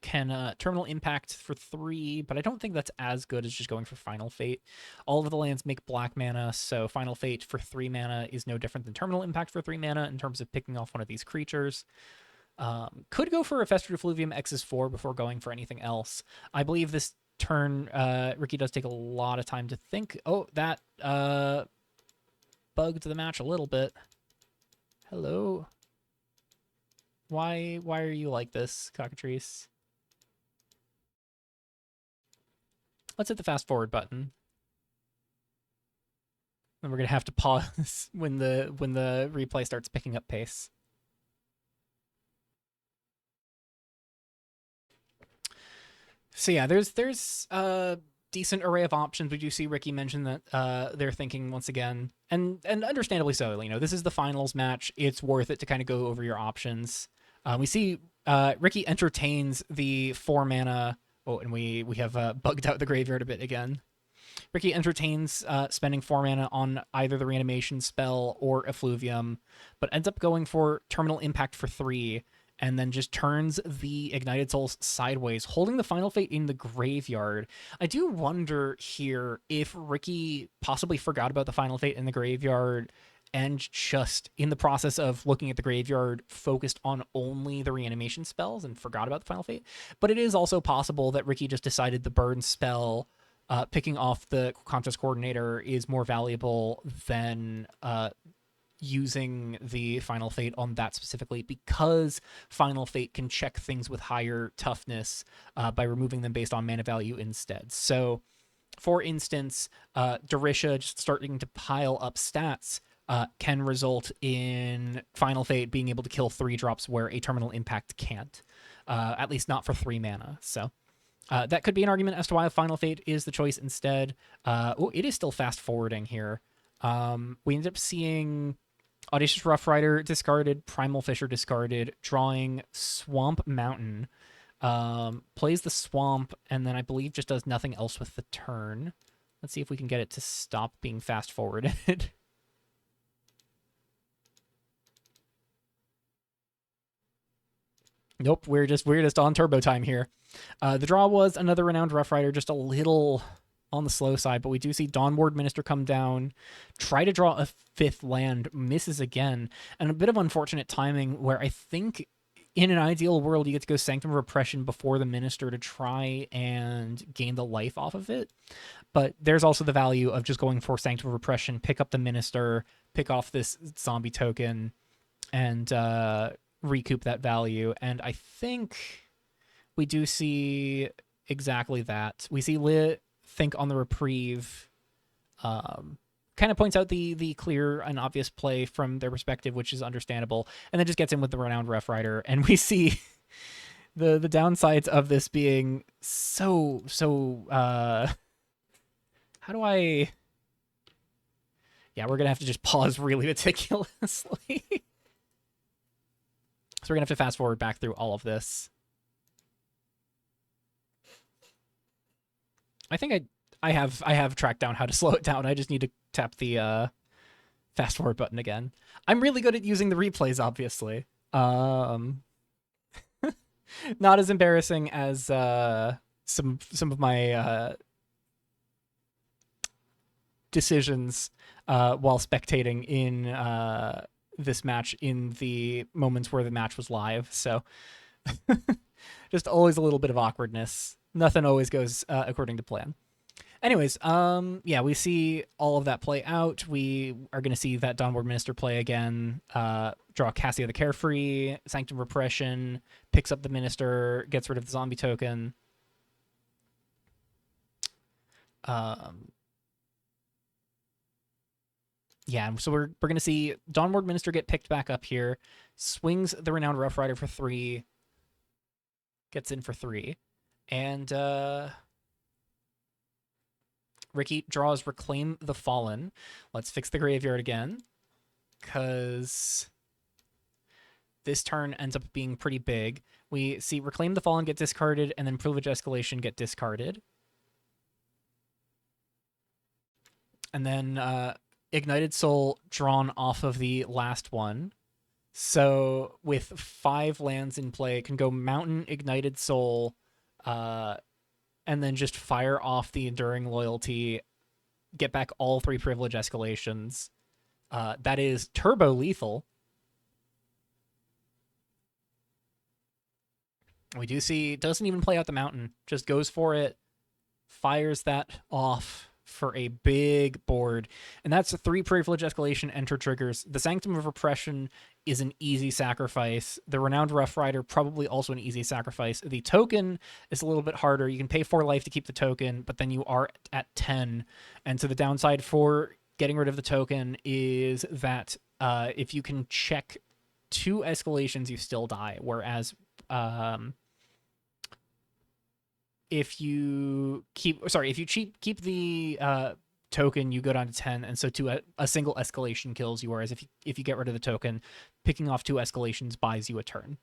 Can Terminal Impact for 3, but I don't think that's as good as just going for Final Fate. All of the lands make black mana, so Final Fate for 3 mana is no different than Terminal Impact for 3 mana in terms of picking off one of these creatures. Could go for a Festered Effluvium X's 4 before going for anything else. I believe this turn, Ricky does take a lot of time to think. Oh, that bugged the match a little bit. Hello? Why are you like this, Cockatrice? Let's hit the fast forward button. Then we're gonna have to pause when the replay starts picking up pace. So yeah, there's a decent array of options. We do see Ricky mention that they're thinking once again, and understandably so. You know, this is the finals match. It's worth it to kind of go over your options. We see Ricky entertains the 4 mana. Oh, and we have bugged out the graveyard a bit again. Ricky entertains spending 4 mana on either the Reanimation spell or Effluvium, but ends up going for Terminal Impact for 3, and then just turns the Ignited Souls sideways, holding the Final Fate in the graveyard. I do wonder here if Ricky possibly forgot about the Final Fate in the graveyard and just, in the process of looking at the graveyard, focused on only the Reanimation spells and forgot about the Final Fate. But it is also possible that Ricky just decided the burn spell, picking off the Contest Coordinator, is more valuable than using the Final Fate on that specifically, because Final Fate can check things with higher toughness by removing them based on mana value instead. So, for instance, Dorisha just starting to pile up stats can result in Final Fate being able to kill 3 drops where a Terminal Impact can't, at least not for 3 mana. So that could be an argument as to why Final Fate is the choice instead. Oh, it is still fast forwarding here. We end up seeing Audacious Rough Rider discarded, Primal Fisher discarded, drawing Swamp Mountain. Plays the Swamp, and then I believe just does nothing else with the turn. Let's see if we can get it to stop being fast forwarded. Nope, we're just on turbo time here. The draw was another Renowned Rough Rider, just a little on the slow side, but we do see Dawnward Minister come down, try to draw a 5th land, misses again, and a bit of unfortunate timing where I think in an ideal world you get to go Sanctum of Repression before the Minister to try and gain the life off of it. But there's also the value of just going for Sanctum of Repression, pick up the Minister, pick off this zombie token, and recoup that value. And I think we do see exactly that. We see Lit think on the Reprieve, kind of points out the clear and obvious play from their perspective, which is understandable, and then just gets in with the Renowned Rough Rider, and we see the downsides of this being so how do I... Yeah, we're gonna have to just pause really meticulously. So we're gonna have to fast forward back through all of this. I think I have tracked down how to slow it down. I just need to tap the fast forward button again. I'm really good at using the replays, obviously. Not as embarrassing as some of my decisions while spectating in this match in the moments where the match was live. So just always a little bit of awkwardness. Nothing always goes according to plan. Anyways, yeah, we see all of that play out. We are going to see that Dawnbloom Minister play again, draw Cassia the Carefree, Sanctum Repression, picks up the Minister, gets rid of the zombie token. Yeah, so we're going to see Dawnward Minister get picked back up here, swings the Renowned Rough Rider for 3, gets in for 3, and Ricky draws Reclaim the Fallen. Let's fix the graveyard again, because this turn ends up being pretty big. We see Reclaim the Fallen get discarded, and then Privilege Escalation get discarded. And then Ignited Soul drawn off of the last one. So with 5 lands in play, can go Mountain, Ignited Soul, and then just fire off the Enduring Loyalty, get back all 3 Privilege Escalations. That is turbo lethal. We do see, doesn't even play out the Mountain, just goes for it, fires that off for a big board, and that's 3 Privilege Escalation enter triggers. The Sanctum of Repression is an easy sacrifice. The Renowned Rough Rider, probably also an easy sacrifice. The token is a little bit harder. You can pay 4 life to keep the token, but then you are at 10, and so the downside for getting rid of the token is that if you can check 2 escalations, you still die, whereas if you keep the token, you go down to 10, and so a single escalation kills you, whereas if you get rid of the token, picking off 2 escalations buys you a turn.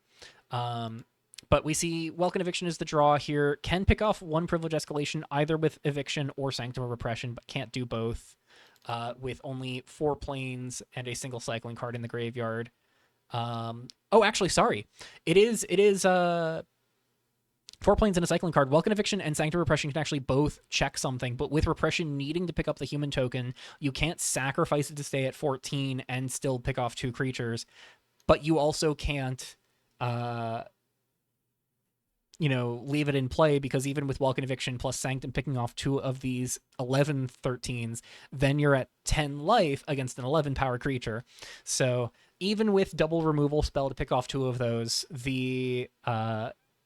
But we see Welcome Eviction is the draw here. Can pick off 1 Privilege Escalation either with Eviction or Sanctum of Repression, but can't do both with only 4 planes and a single cycling card in the graveyard. Oh, actually, sorry. It is 4 planes and a cycling card. Welcome Eviction and Sanctum Repression can actually both check something, but with Repression needing to pick up the human token, you can't sacrifice it to stay at 14 and still pick off 2 creatures, but you also can't, leave it in play, because even with Welcome Eviction plus Sanctum picking off 2 of these 11 13s, then you're at 10 life against an 11 power creature. So even with double removal spell to pick off 2 of those, the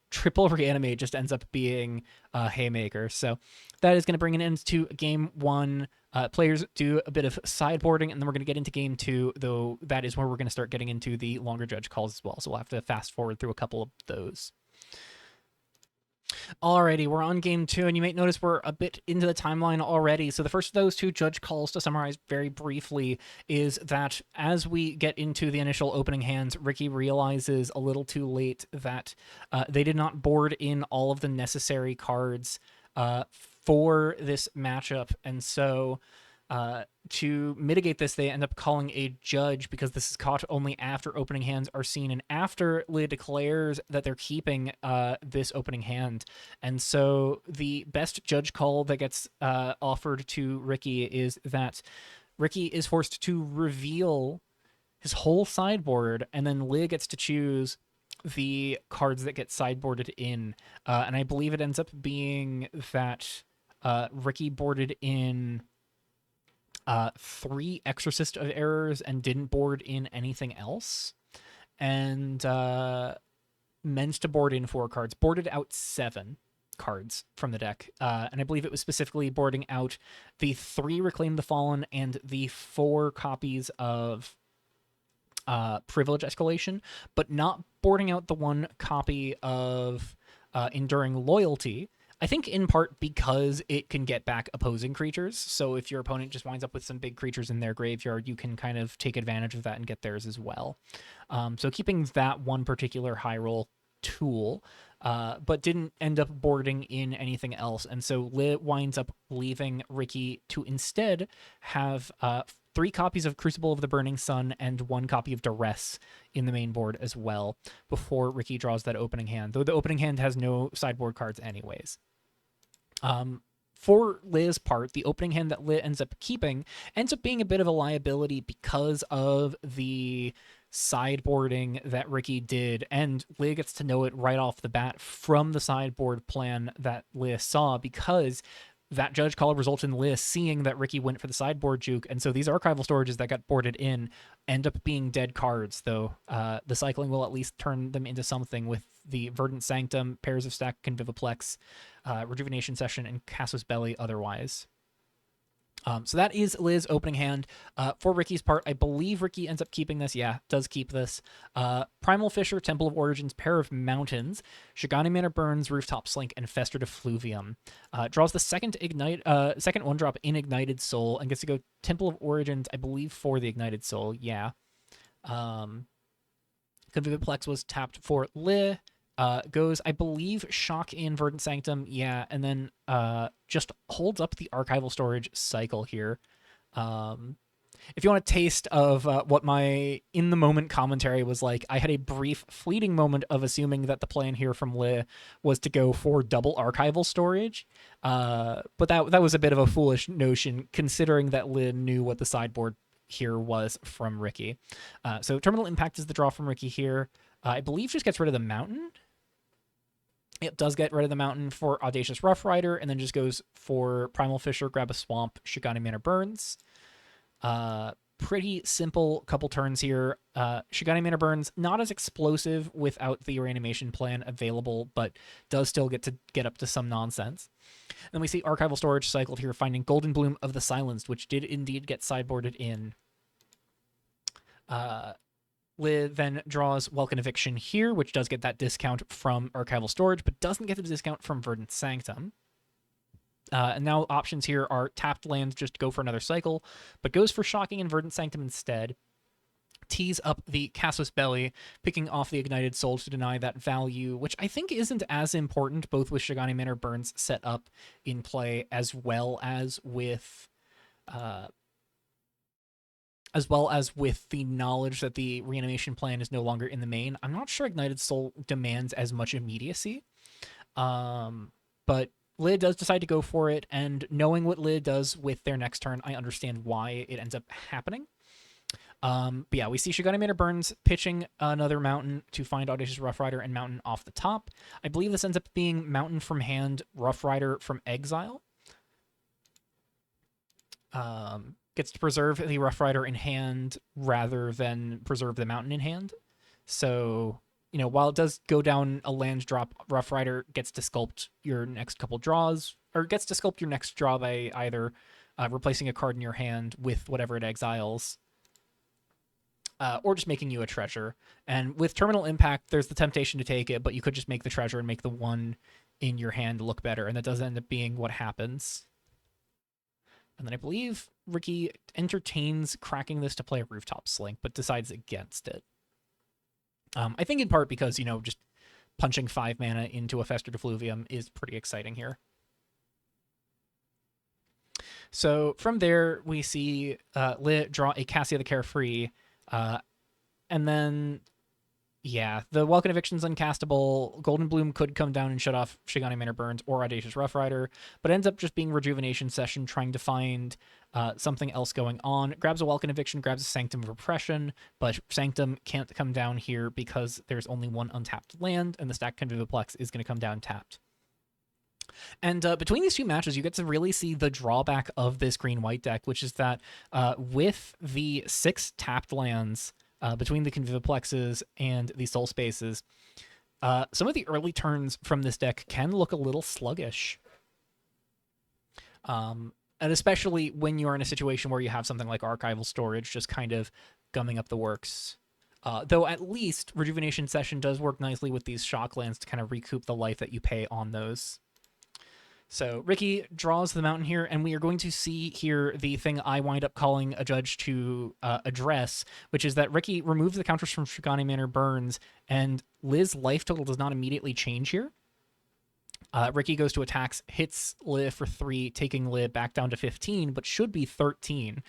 triple reanimate just ends up being a haymaker. So that is going to bring an end to game 1. Players do a bit of sideboarding, and then we're going to get into game 2, though that is where we're going to start getting into the longer judge calls as well. So we'll have to fast forward through a couple of those. Alrighty, we're on game 2, and you might notice we're a bit into the timeline already. So the first of those 2 judge calls, to summarize very briefly, is that as we get into the initial opening hands, Ricky realizes a little too late that they did not board in all of the necessary cards for this matchup, and so to mitigate this, they end up calling a judge, because this is caught only after opening hands are seen and after Leah declares that they're keeping this opening hand. And so the best judge call that gets offered to Ricky is that Ricky is forced to reveal his whole sideboard, and then Leah gets to choose the cards that get sideboarded in. And I believe it ends up being that Ricky boarded in 3 Exorcist of Errors and didn't board in anything else, and meant to board in 4 cards, boarded out 7, cards from the deck, and I believe it was specifically boarding out the 3 Reclaim the Fallen and the 4 copies of Privilege Escalation, but not boarding out the 1 copy of Enduring Loyalty. I think in part because it can get back opposing creatures. So if your opponent just winds up with some big creatures in their graveyard, you can kind of take advantage of that and get theirs as well. So keeping that one particular high roll tool, but didn't end up boarding in anything else. And so Lit winds up leaving Ricky to instead have 3 copies of Crucible of the Burning Sun and 1 copy of Duress in the main board as well, before Ricky draws that opening hand, though the opening hand has no sideboard cards anyways. For Li's part, the opening hand that Li ends up keeping ends up being a bit of a liability because of the sideboarding that Ricky did, and Li gets to know it right off the bat from the sideboard plan that Li saw, because that Judge Call resulted in Li seeing that Ricky went for the sideboard juke, and so these archival storages that got boarded in end up being dead cards, though the cycling will at least turn them into something with the Verdant Sanctum, Pairs of Stack Conviviplex, Rejuvenation Session, and Casus Belli otherwise. So that is Li's opening hand. For Ricky's part, I believe Ricky ends up keeping this. Yeah, does keep this. Primal Fissure, Temple of Origins, Pair of Mountains, Shigani Manor Burns, Rooftop Slink, and Festered Effluvium. Draws the second 1-drop in Ignited Soul and gets to go Temple of Origins, I believe, for the Ignited Soul. Yeah. Conviviplex was tapped for Li. Goes, I believe, Shock in Verdant Sanctum, yeah, and then just holds up the archival storage cycle here. If you want a taste of what my in-the-moment commentary was like, I had a brief, fleeting moment of assuming that the plan here from Li was to go for double archival storage, but that was a bit of a foolish notion, considering that Li knew what the sideboard here was from Ricky. So Terminal Impact is the draw from Ricky here. I believe just gets rid of the mountain. It does get rid of the mountain for Audacious Rough Rider, and then just goes for Primal Fissure, grab a swamp, Shigani Manor Burns. Pretty simple couple turns here. Shigani Manor Burns, not as explosive without the reanimation plan available, but does still get up to some nonsense. Then we see Archival Storage cycled here, finding Golden Bloom of the Silenced, which did indeed get sideboarded in. Li then draws Welcome Eviction here, which does get that discount from Archival Storage, but doesn't get the discount from Verdant Sanctum. And now options here are tapped lands, just go for another cycle, but goes for Shocking and Verdant Sanctum instead. Tees up the Casus Belli, picking off the Ignited Soul to deny that value, which I think isn't as important, both with Shigani Manor Burns set up in play, as well as with the knowledge that the reanimation plan is no longer in the main. I'm not sure Ignited Soul demands as much immediacy, but Lid does decide to go for it, and knowing what Lid does with their next turn, I understand why it ends up happening. But yeah, we see Shigani Manor Burns pitching another mountain to find Audacious Rough Rider and Mountain off the top. I believe this ends up being Mountain from hand, Rough Rider from exile. Gets to preserve the Rough Rider in hand rather than preserve the Mountain in hand. So, you know, while it does go down a land drop, Rough Rider gets to sculpt your next couple draws, or gets to sculpt your next draw by either replacing a card in your hand with whatever it exiles, or just making you a treasure. And with Terminal Impact, there's the temptation to take it, but you could just make the treasure and make the one in your hand look better, and that does end up being what happens. And then I believe Ricky entertains cracking this to play a Rooftop Slink, but decides against it. I think in part because, you know, just punching 5 mana into a Festered Effluvium is pretty exciting here. So from there, we see Lit draw a Cassia the Carefree, and then, yeah, the Welcome Eviction's uncastable. Golden Bloom could come down and shut off Shigani Manor Burns or Audacious Rough Rider, but ends up just being Rejuvenation Session, trying to find something else going on. Grabs a Welcome Eviction, grabs a Sanctum of Repression, but Sanctum can't come down here because there's only one untapped land, and the Stack Conviviplex is going to come down tapped. And between these two matches, you get to really see the drawback of this green-white deck, which is that with the 6 tapped lands between the Conviviplexes and the Soul Spaces, some of the early turns from this deck can look a little sluggish. And especially when you're in a situation where you have something like archival storage just kind of gumming up the works. Though at least Rejuvenation Session does work nicely with these shocklands to kind of recoup the life that you pay on those. So Ricky draws the mountain here, and we are going to see here the thing I wind up calling a judge to address, which is that Ricky removes the counters from Shigani Manor Burns, and Liz's life total does not immediately change here. Ricky goes to attacks, hits Li for 3, taking Li back down to 15, but should be 13.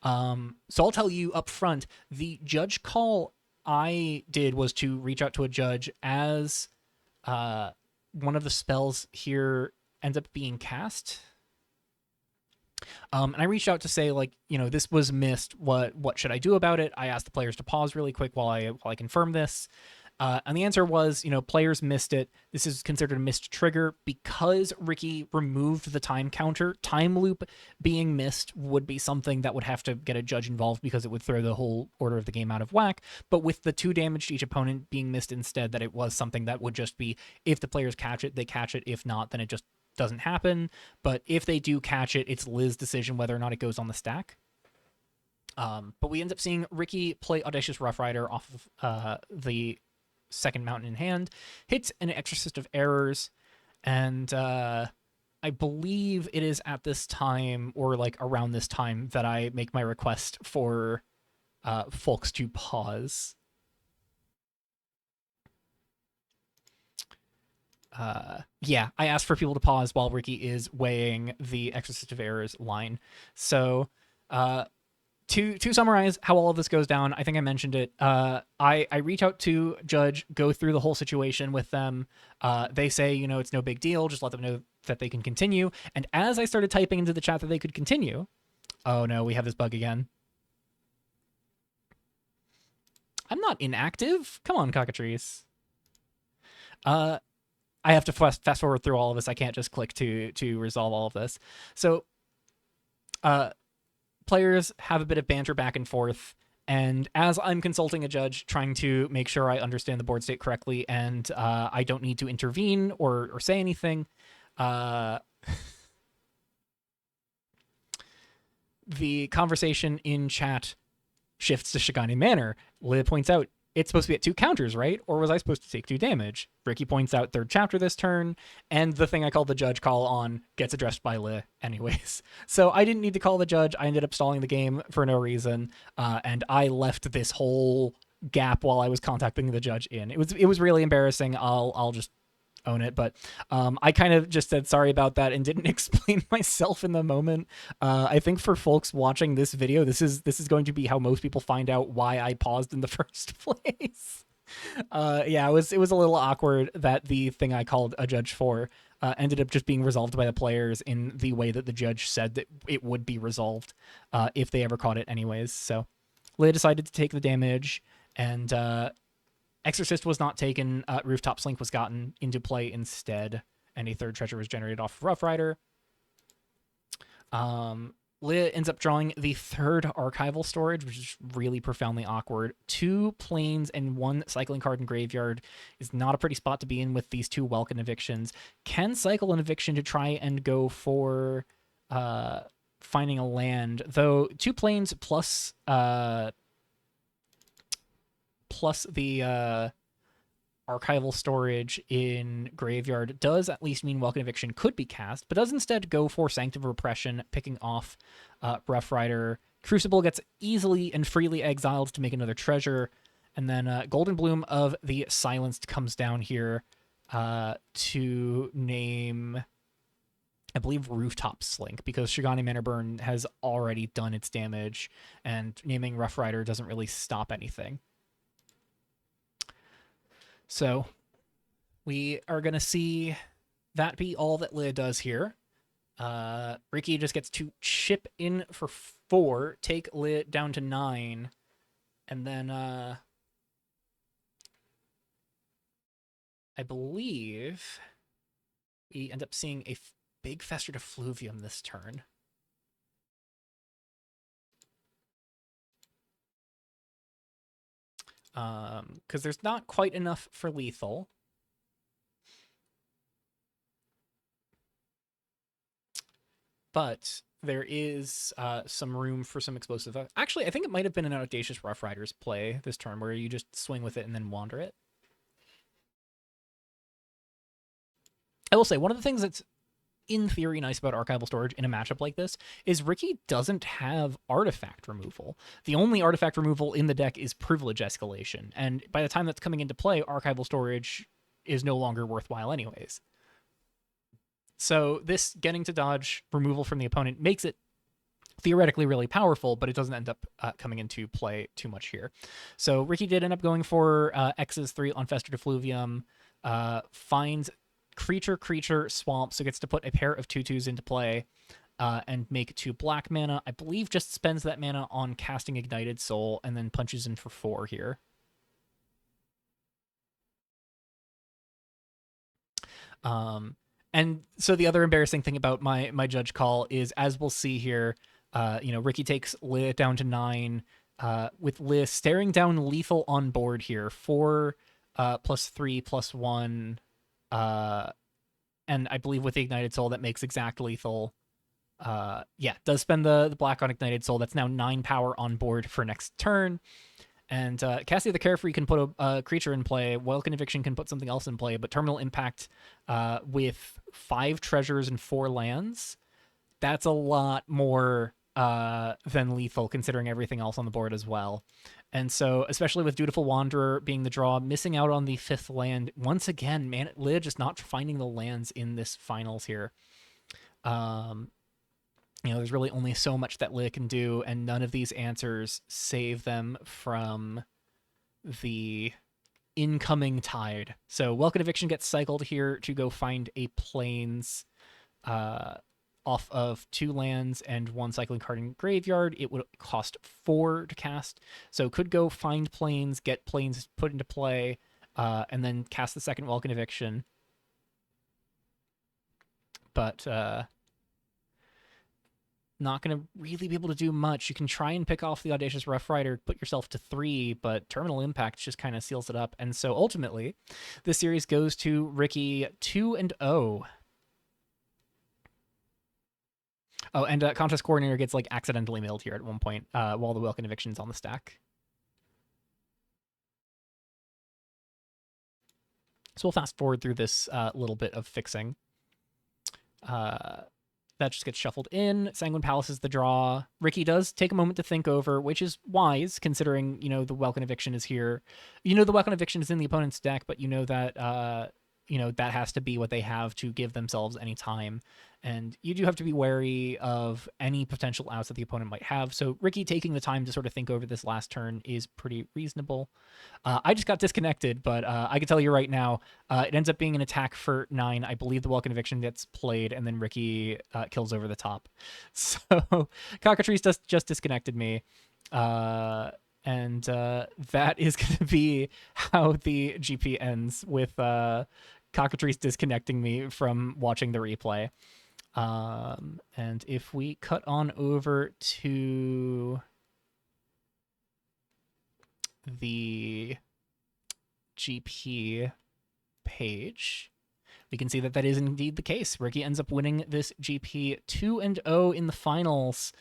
So I'll tell you up front, the judge call I did was to reach out to a judge as one of the spells here ends up being cast. And I reached out to say, like, this was missed. What should I do about it? I asked the players to pause really quick while I confirm this. And the answer was, players missed it. This is considered a missed trigger because Ricky removed the time counter. Time loop being missed would be something that would have to get a judge involved because it would throw the whole order of the game out of whack. But with the 2 damage to each opponent being missed instead, that it was something that would just be, if the players catch it, they catch it. If not, then it just doesn't happen. But if they do catch it, it's Liz's decision whether or not it goes on the stack. But we end up seeing Ricky play Audacious Rough Rider off of the second mountain in hand, hits an Exorcist of Errors, and I believe it is at this time, or like around this time, that I make my request for folks to pause. Yeah, I asked for people to pause while Ricky is weighing the Exorcist of Errors line. So to summarize how all of this goes down, I think I mentioned it. I reach out to judge, go through the whole situation with them. They say, it's no big deal. Just let them know that they can continue. And as I started typing into the chat that they could continue, oh no, we have this bug again. I'm not inactive. Come on, cockatrice. I have to fast forward through all of this. I can't just click to resolve all of this. So, players have a bit of banter back and forth, and as I'm consulting a judge, trying to make sure I understand the board state correctly, and I don't need to intervene or say anything, the conversation in chat shifts to Shigani Manor. Li points out, it's supposed to be at 2 counters, right? Or was I supposed to take 2 damage? Ricky points out 3rd chapter this turn, and the thing I called the judge call on gets addressed by Li anyways. So I didn't need to call the judge. I ended up stalling the game for no reason, and I left this whole gap while I was contacting the judge in. It was really embarrassing. I'll just own it, but I kind of just said sorry about that and didn't explain myself in the moment. I think for folks watching this video, this is going to be how most people find out why I paused in the first place. Yeah, it was a little awkward that the thing I called a judge for ended up just being resolved by the players in the way that the judge said that it would be resolved if they ever caught it anyways. So Leia decided to take the damage, and Exorcist was not taken. Rooftop Slink was gotten into play instead, and a 3rd treasure was generated off of Rough Rider. Leia ends up drawing the 3rd archival storage, which is really profoundly awkward. 2 planes and 1 cycling card in graveyard is not a pretty spot to be in with these 2 Welkin evictions. Can cycle an eviction to try and go for finding a land, though 2 planes plus the archival storage in graveyard does at least mean Welcome Eviction could be cast, but does instead go for Sanctum of Repression, picking off Rough Rider. Crucible gets easily and freely exiled to make another treasure, and then Golden Bloom of the Silenced comes down here to name, I believe, Rooftop Slink, because Shigani Manor Burn has already done its damage, and naming Rough Rider doesn't really stop anything. So we are going to see that be all that Leia does here. Ricky just gets to chip in for 4, take Leia down to 9, and then I believe we end up seeing a big Festered Effluvium this turn. Because there's not quite enough for lethal. but there is some room for some explosive. Actually, I think it might have been an Audacious Rough Riders play this turn where you just swing with it and then wander it. I will say, one of the things that's in theory nice about archival storage in a matchup like this is Ricky doesn't have artifact removal. The only artifact removal in the deck is privilege escalation, and by the time that's coming into play, archival storage is no longer worthwhile anyways. So this getting to dodge removal from the opponent makes it theoretically really powerful, but it doesn't end up coming into play too much here. So Ricky did end up going for X's 3 on Fester Defluvium, finds creature, swamp, so gets to put a pair of 2/2s into play and make 2 black mana. I believe just spends that mana on casting Ignited Soul and then punches in for 4 here. And so the other embarrassing thing about my judge call is, as we'll see here, Ricky takes Lih down to 9, with Lih staring down lethal on board here. 4 +3 +1, and I believe with the Ignited Soul that makes exact lethal. Does spend the black on Ignited Soul. That's now 9 power on board for next turn. And Cassia the Carefree can put a creature in play. Welkin Eviction can put something else in play. But Terminal Impact with 5 treasures and 4 lands, that's a lot more than lethal, considering everything else on the board as well. And so, especially with Dutiful Wanderer being the draw, missing out on the 5th land. Once again, man, Lih just not finding the lands in this finals here. There's really only so much that Lih can do, and none of these answers save them from the incoming tide. So Welkin Eviction gets cycled here to go find a plains off of 2 lands and 1 cycling card in graveyard. It would cost 4 to cast, so could go find plains, get plains put into play, and then cast the second Welkin Eviction. But not going to really be able to do much. You can try and pick off the Audacious Rough Rider, put yourself to 3, but Terminal Impact just kind of seals it up. And so ultimately, this series goes to Ricky 2-0. Oh, and Contest Coordinator gets accidentally milled here at one point while the Welkin Eviction's on the stack. So we'll fast forward through this little bit of fixing. That just gets shuffled in. Sanguine Palace is the draw. Ricky does take a moment to think over, which is wise, considering, the Welkin Eviction is here. The Welkin Eviction is in the opponent's deck, but that, that has to be what they have to give themselves any time. And you do have to be wary of any potential outs that the opponent might have. So Ricky taking the time to sort of think over this last turn is pretty reasonable. I just got disconnected, but I can tell you right now, it ends up being an attack for 9. I believe the Welkin Eviction gets played, and then Ricky kills over the top. So Cockatrice just disconnected me. And that is going to be how the GP ends, with Cockatrice disconnecting me from watching the replay. And if we cut on over to the GP page, we can see that is indeed the case. Ricky ends up winning this GP 2-0 in the finals.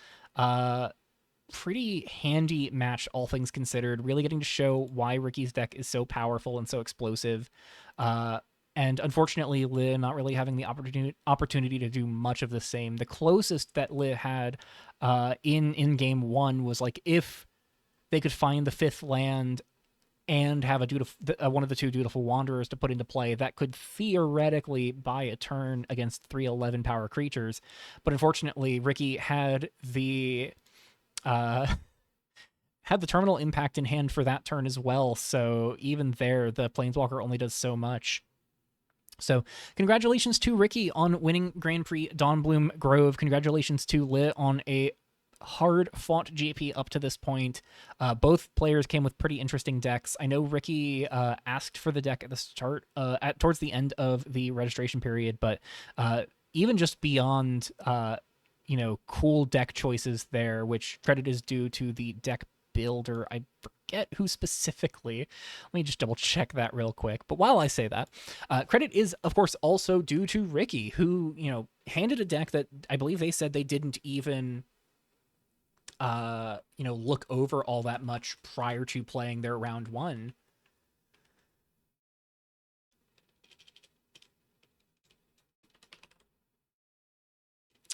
Pretty handy match, all things considered. Really getting to show why Ricky's deck is so powerful and so explosive. And unfortunately, Lih not really having the opportunity to do much of the same. The closest that Lih had in game 1 was if they could find the 5th land and have one of the 2 Dutiful Wanderers to put into play, that could theoretically buy a turn against 3 11 power creatures. But unfortunately, Ricky had the Terminal Impact in hand for that turn as well. So even there, the Planeswalker only does so much. So congratulations to Ricky on winning Grand Prix Dawnbloom Grove. Congratulations to Lih on a hard-fought GP up to this point. Both players came with pretty interesting decks. I know Ricky asked for the deck at the start, towards the end of the registration period, but even just beyond, cool deck choices there, which credit is due to the deck builder. I forget who specifically. Let me just double check that real quick. But while I say that, credit is, of course, also due to Ricky, who, handed a deck that I believe they said they didn't even, look over all that much prior to playing their round one.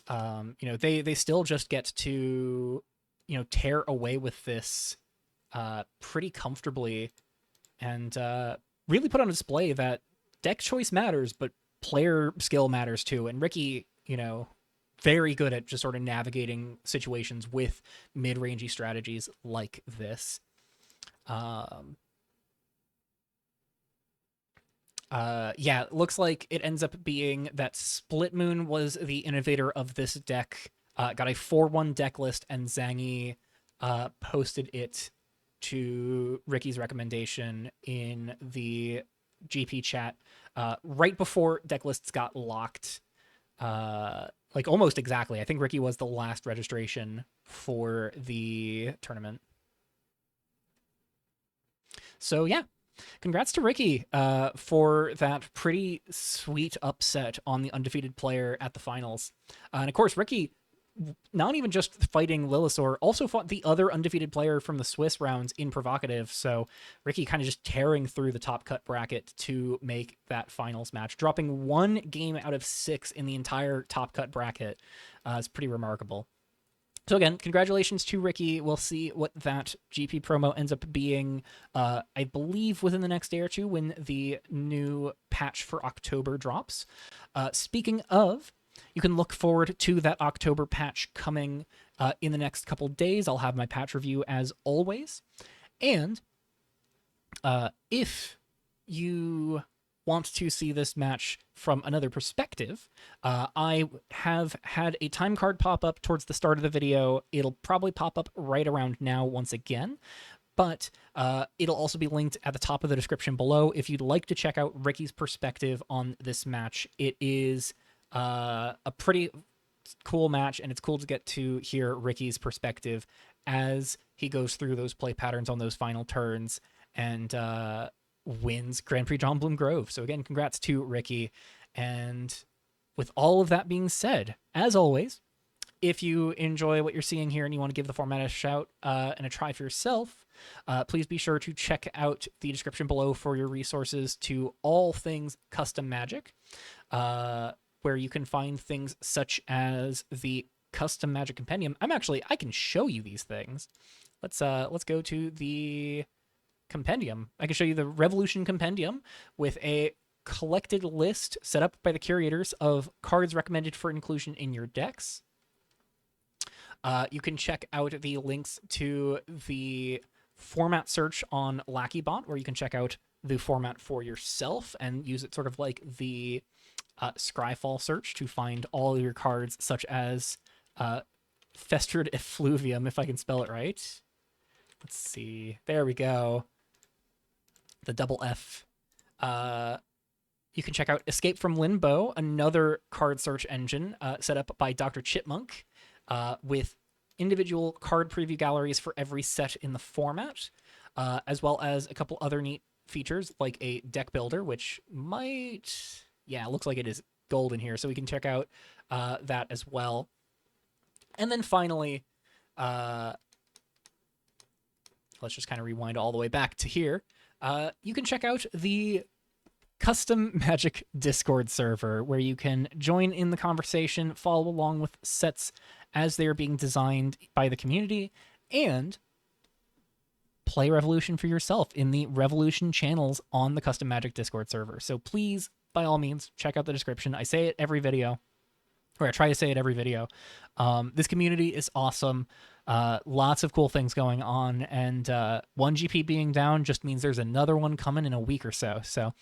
They still just get to, tear away with this pretty comfortably and really put on display that deck choice matters, but player skill matters too. And Ricky, very good at just sort of navigating situations with mid-rangey strategies like this. It looks like it ends up being that Split Moon was the innovator of this deck. Got a 4-1 deck list, and Zangy posted it to Ricky's recommendation in the GP chat right before deck lists got locked. Like almost exactly. I think Ricky was the last registration for the tournament. So yeah, congrats to Ricky for that pretty sweet upset on the undefeated player at the finals. And of course, Ricky, not even just fighting Lilisaur, also fought the other undefeated player from the Swiss rounds in Provocative. So Ricky kind of just tearing through the top cut bracket to make that finals match, dropping 1 game out of 6 in the entire top cut bracket. It's pretty remarkable. So again, congratulations to Ricky. We'll see what that GP promo ends up being, I believe, within the next day or two when the new patch for October drops. Speaking of, you can look forward to that October patch coming in the next couple days. I'll have my patch review as always. And if you want to see this match from another perspective, I have had a time card pop up towards the start of the video. It'll probably pop up right around now once again, but it'll also be linked at the top of the description below if you'd like to check out Ricky's perspective on this match. It is a pretty cool match, and it's cool to get to hear Ricky's perspective as he goes through those play patterns on those final turns and wins Grand Prix Dawnbloom Grove. So again, congrats to Ricky. And with all of that being said, as always, if you enjoy what you're seeing here and you want to give the format a shout and a try for yourself, please be sure to check out the description below for your resources to all things custom Magic, where you can find things such as the Custom Magic Compendium. I can show you these things. Let's go to the compendium. I can show you the Revolution Compendium with a collected list set up by the curators of cards recommended for inclusion in your decks. You can check out the links to the format search on LackeyBot, where you can check out the format for yourself and use it sort of like the Scryfall search to find all your cards, such as Festered Effluvium, if I can spell it right. Let's see. There we go. The double F. You can check out Escape from Limbo, another card search engine set up by Dr. Chipmunk, with individual card preview galleries for every set in the format, as well as a couple other neat features like a deck builder, which might... Yeah, it looks like it is gold in here, so we can check out that as well. And then finally, let's just kind of rewind all the way back to here. You can check out the Custom Magic Discord server, where you can join in the conversation, follow along with sets as they are being designed by the community, and play Revolution for yourself in the Revolution channels on the Custom Magic Discord server. So please, by all means, check out the description. I say it every video, or I try to say it every video. This community is awesome. Lots of cool things going on, and one GP being down just means there's another one coming in a week or so. So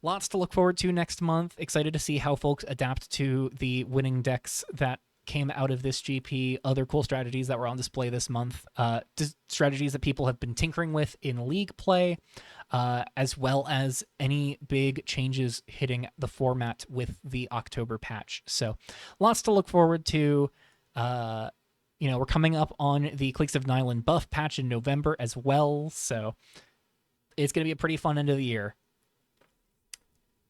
lots to look forward to next month. Excited to see how folks adapt to the winning decks that came out of this GP, other cool strategies that were on display this month, strategies that people have been tinkering with in league play, as well as any big changes hitting the format with the October patch. So lots to look forward to. we're coming up on the Cliques of Nylon buff patch in November as well, so it's going to be a pretty fun end of the year.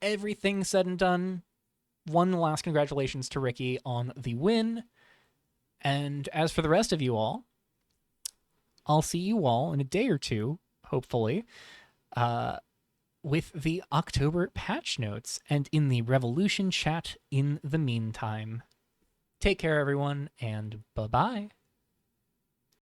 Everything said and done, one last congratulations to Ricky on the win. And as for the rest of you all, I'll see you all in a day or two, hopefully, with the October patch notes and in the Revolution chat in the meantime. Take care, everyone, and bye-bye.